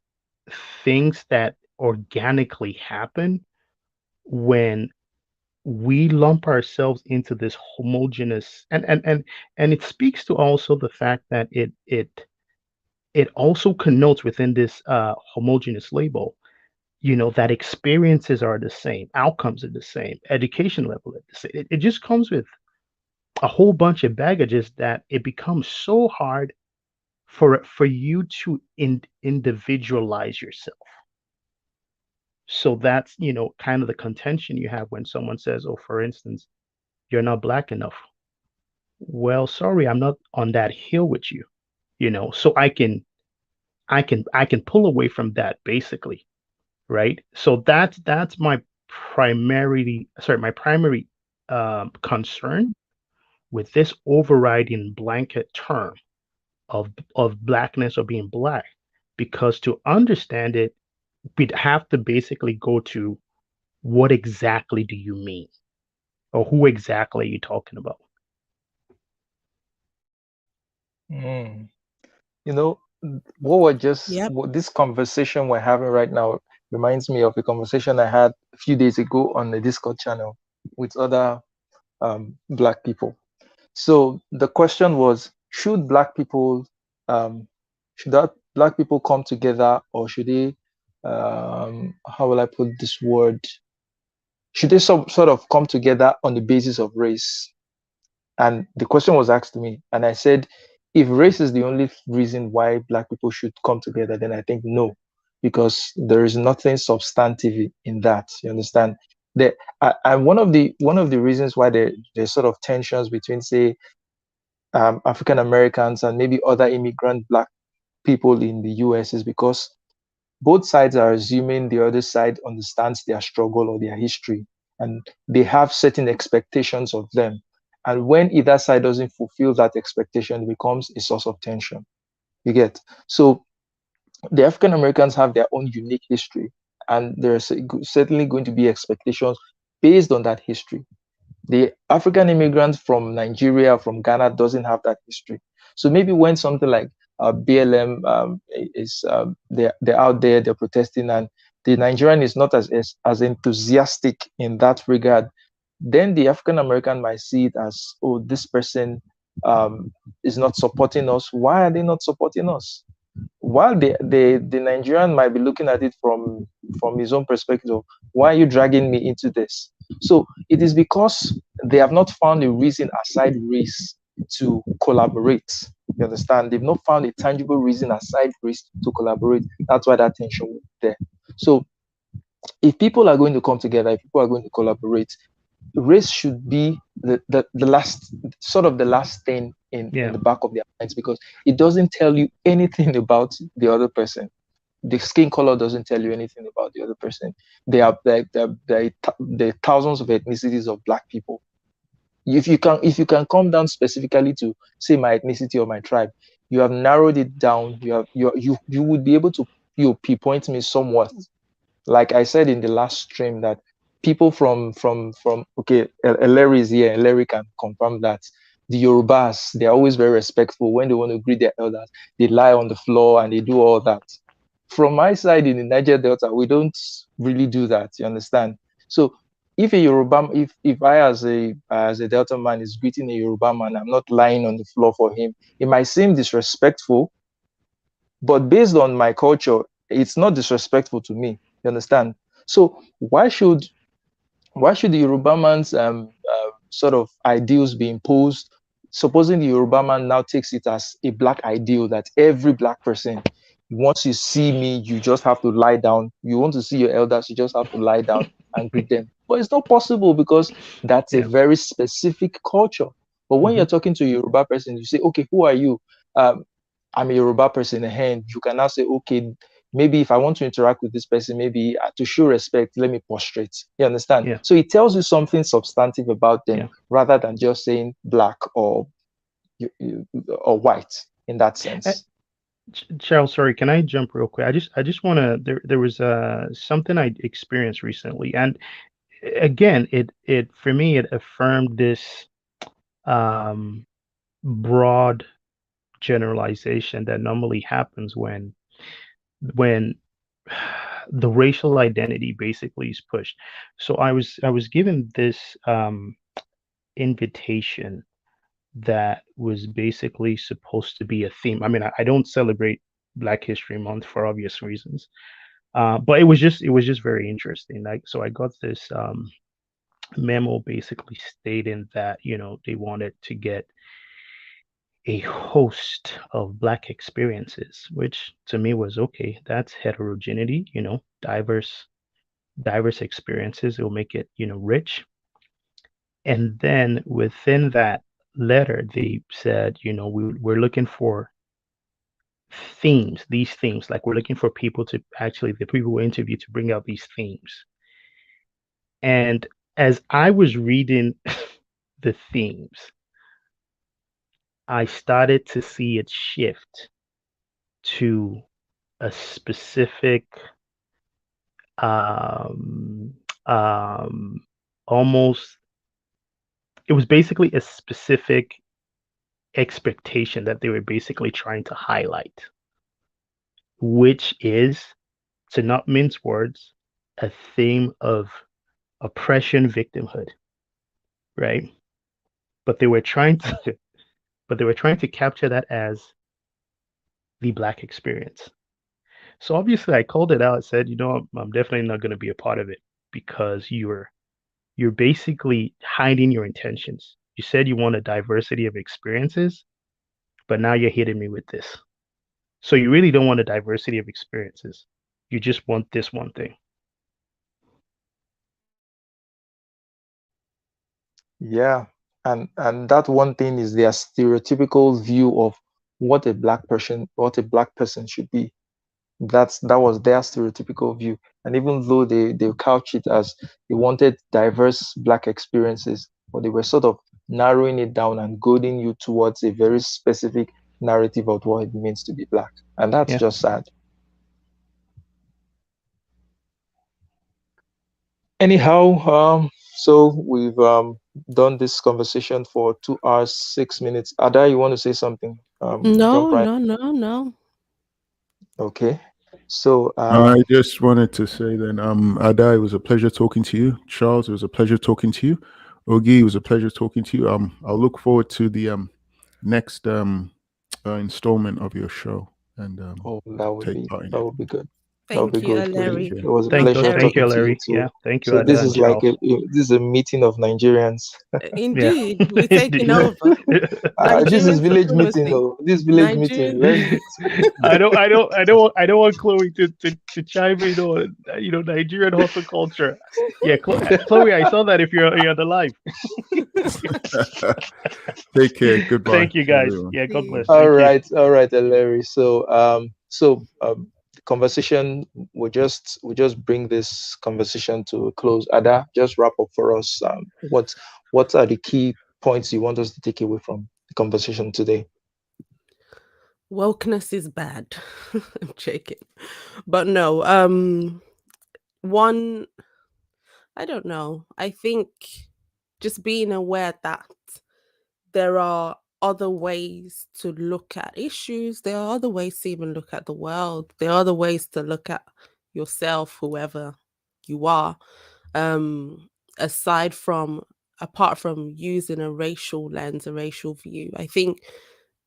things that organically happen when we lump ourselves into this homogenous, and it speaks to also the fact that it also connotes within this homogenous label, that experiences are the same, outcomes are the same, education level is the same. It just comes with a whole bunch of baggages that it becomes so hard for you to individualize yourself. So that's, kind of the contention you have when someone says, oh, for instance, you're not black enough. Well, sorry, I'm not on that hill with you, so I can pull away from that basically, right? So that's my primary concern with this overriding blanket term of blackness or being black, because to understand it, we'd have to basically go to what exactly do you mean, or who exactly are you talking about? Mm. You know, what we're just Yep. what this conversation we're having right now reminds me of a conversation I had a few days ago on the Discord channel with other black people. So the question was, um, black people come together, or should they, how will I put this word? Should they sort of come together on the basis of race? And the question was asked to me, and I said, if race is the only reason why black people should come together, then I think no, because there is nothing substantive in that. You understand? And one of the reasons why there's sort of tensions between, say, African Americans and maybe other immigrant black people in the US is because both sides are assuming the other side understands their struggle or their history, and they have certain expectations of them. And when either side doesn't fulfill that expectation, it becomes a source of tension. You get? So the African Americans have their own unique history, and there's certainly going to be expectations based on that history. The African immigrant from Nigeria, from Ghana, doesn't have that history. So maybe when something like BLM is they're out there, they're protesting, and the Nigerian is not as enthusiastic in that regard, then the African American might see it as, oh, this person is not supporting us. Why are they not supporting us? While the Nigerian might be looking at it from his own perspective, why are you dragging me into this? So it is because they have not found a reason aside race to collaborate. You understand? They've not found a tangible reason aside race to collaborate. That's why that tension was there. So if people are going to come together, if people are going to collaborate, race should be the last, sort of the last thing in Yeah. the back of their minds, because it doesn't tell you anything about the other person. The skin color doesn't tell you anything about the other person. There are thousands of ethnicities of black people. If you can come down specifically to say my ethnicity or my tribe, you have narrowed it down. You would be able to pinpoint me somewhat. Like I said in the last stream, that people from okay, Larry is here, and Larry can confirm that the Yorubas, they're always very respectful. When they want to greet their elders, they lie on the floor and they do all that. From my side in the Niger Delta, we don't really do that. You understand? So if a Yoruba, if I as a Delta man is greeting a Yoruba man, I'm not lying on the floor for him. It might seem disrespectful, but based on my culture, it's not disrespectful to me. You understand? So why should the Yoruba man's sort of ideals be imposed? Supposing the Yoruba man now takes it as a black ideal, that every black person, once you see me, you just have to lie down. You want to see your elders, you just have to lie down and greet them. But it's not possible, because that's a Yeah. very specific culture. But when Hmm. you're talking to a Yoruba person, you say, okay, who are you? Um, I'm a Yoruba person, and you can now say, okay, maybe if I want to interact with this person, maybe to show respect, let me prostrate. You understand? Yeah. So it tells you something substantive about them, Yeah. rather than just saying black or white in that Uh, sense. Charles, sorry, can I jump real quick? I just want to. There was something I experienced recently, and again, it for me it affirmed this um broad generalization that normally happens when the racial identity basically is pushed. So I was given this invitation that was basically supposed to be a theme. I mean, I don't celebrate Black History Month for obvious reasons, but it was just very interesting. Like, so I got this memo basically stating that they wanted to get a host of Black experiences, which to me was okay. That's heterogeneity, diverse experiences. It will make it rich. And then within that letter, they said, we're looking for themes, these themes. Like, we're looking for people to actually, the people we interview, to bring out these themes. And as I was reading the themes, I started to see it shift to a specific, um, almost, it was basically a specific expectation that they were basically trying to highlight, which is, to not mince words, a theme of oppression, victimhood, right? But they were trying to, but they were trying to capture that as the Black experience. So obviously, I called it out. I said, I'm definitely not going to be a part of it, because you're basically hiding your intentions. You said you want a diversity of experiences, but now you're hitting me with this. So you really don't want a diversity of experiences. You just want this one thing. Yeah, and that one thing is their stereotypical view of what a black person should be. That was their stereotypical view. And even though they couch it as they wanted diverse black experiences, but they were sort of narrowing it down and goading you towards a very specific narrative of what it means to be black. And that's Yeah. just sad. Anyhow, so we've done this conversation for 2 hours, 6 minutes. Ada, you want to say something? No, Jump right. no, no, no. Okay. So I just wanted to say then, Ada, it was a pleasure talking to you. Charles, it was a pleasure talking to you. Ogi, it was a pleasure talking to you. I'll look forward to the next installment of your show and oh, take part in that it. would be good. That would be Thank you, good. Larry. Take It care. was a Thank, pleasure Larry. thank you, talking to you Larry. too. Yeah, thank you, So Ada this and is like Charles. this is a meeting of Nigerians. Yeah. Indeed, we're taking over. This is Nigerian village meeting, supremacy. though. This village meeting. Nigerian. Let's meet. I don't want Chloe to chime in on Nigerian hustle culture. Yeah, Chloe, I saw that if you're the live. Take care. Goodbye. Thank you, guys. Everyone. Yeah, God bless. Peace. Thank you. All right, Larry. The conversation we just bring this conversation to a close. Ada, just wrap up for us. What are the key points you want us to take away from the conversation today? Wokeness is bad. I'm joking. But no, one, I don't know. I think just being aware that there are other ways to look at issues. There are other ways to even look at the world. There are other ways to look at yourself, whoever you are. Apart from using a racial lens, a racial view, I think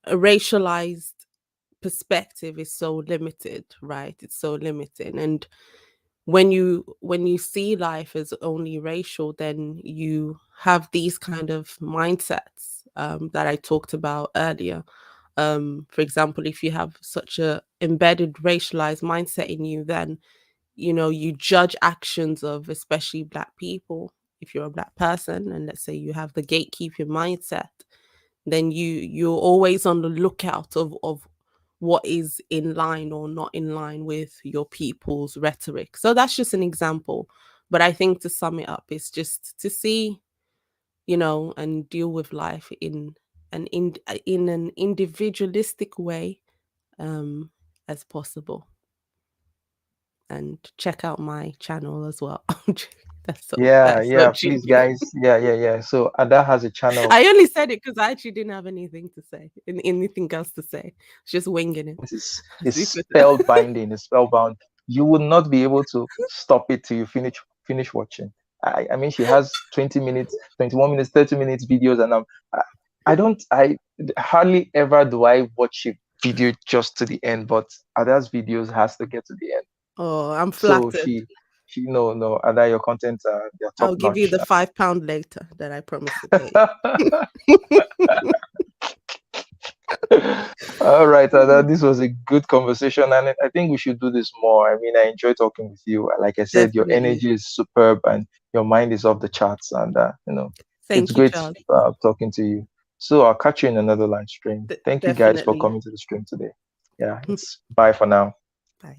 a racialized perspective is so limited, right? It's so limiting. And when you see life as only racial, then you have these kind of mindsets that I talked about earlier. For example, if you have such a embedded racialized mindset in you, then you judge actions of especially Black people. If you're a Black person, and let's say you have the gatekeeping mindset, then you're always on the lookout of what is in line or not in line with your people's rhetoric. So that's just an example. But I think to sum it up, it's just to see, and deal with life in an individualistic way as possible. And check out my channel as well. That's so Please, cheeky. guys. Yeah. So Ada has a channel. I only said it because I actually didn't have anything to say, anything else to say. It's just winging it. It's spellbinding. It's spellbound. you would not be able to stop it till you finish watching. I mean, she has 20 minutes, 21 minutes, 30 minutes videos, and I hardly ever do I watch a video just to the end, but Ada's videos has to get to the end. Oh, I'm So flattered. no, Ada, your content, they're top I'll give you notch. the £5 later that I promised to pay. All right, Ada, this was a good conversation, and I think we should do this more. I mean, I enjoy talking with you. Like I said, your Definitely. energy is superb, and your mind is off the charts, and it's Thank you, great Charles. talking to you. So I'll catch you in another live stream. Thank you guys for Definitely. coming to the stream today. Yeah, it's bye for now. Bye.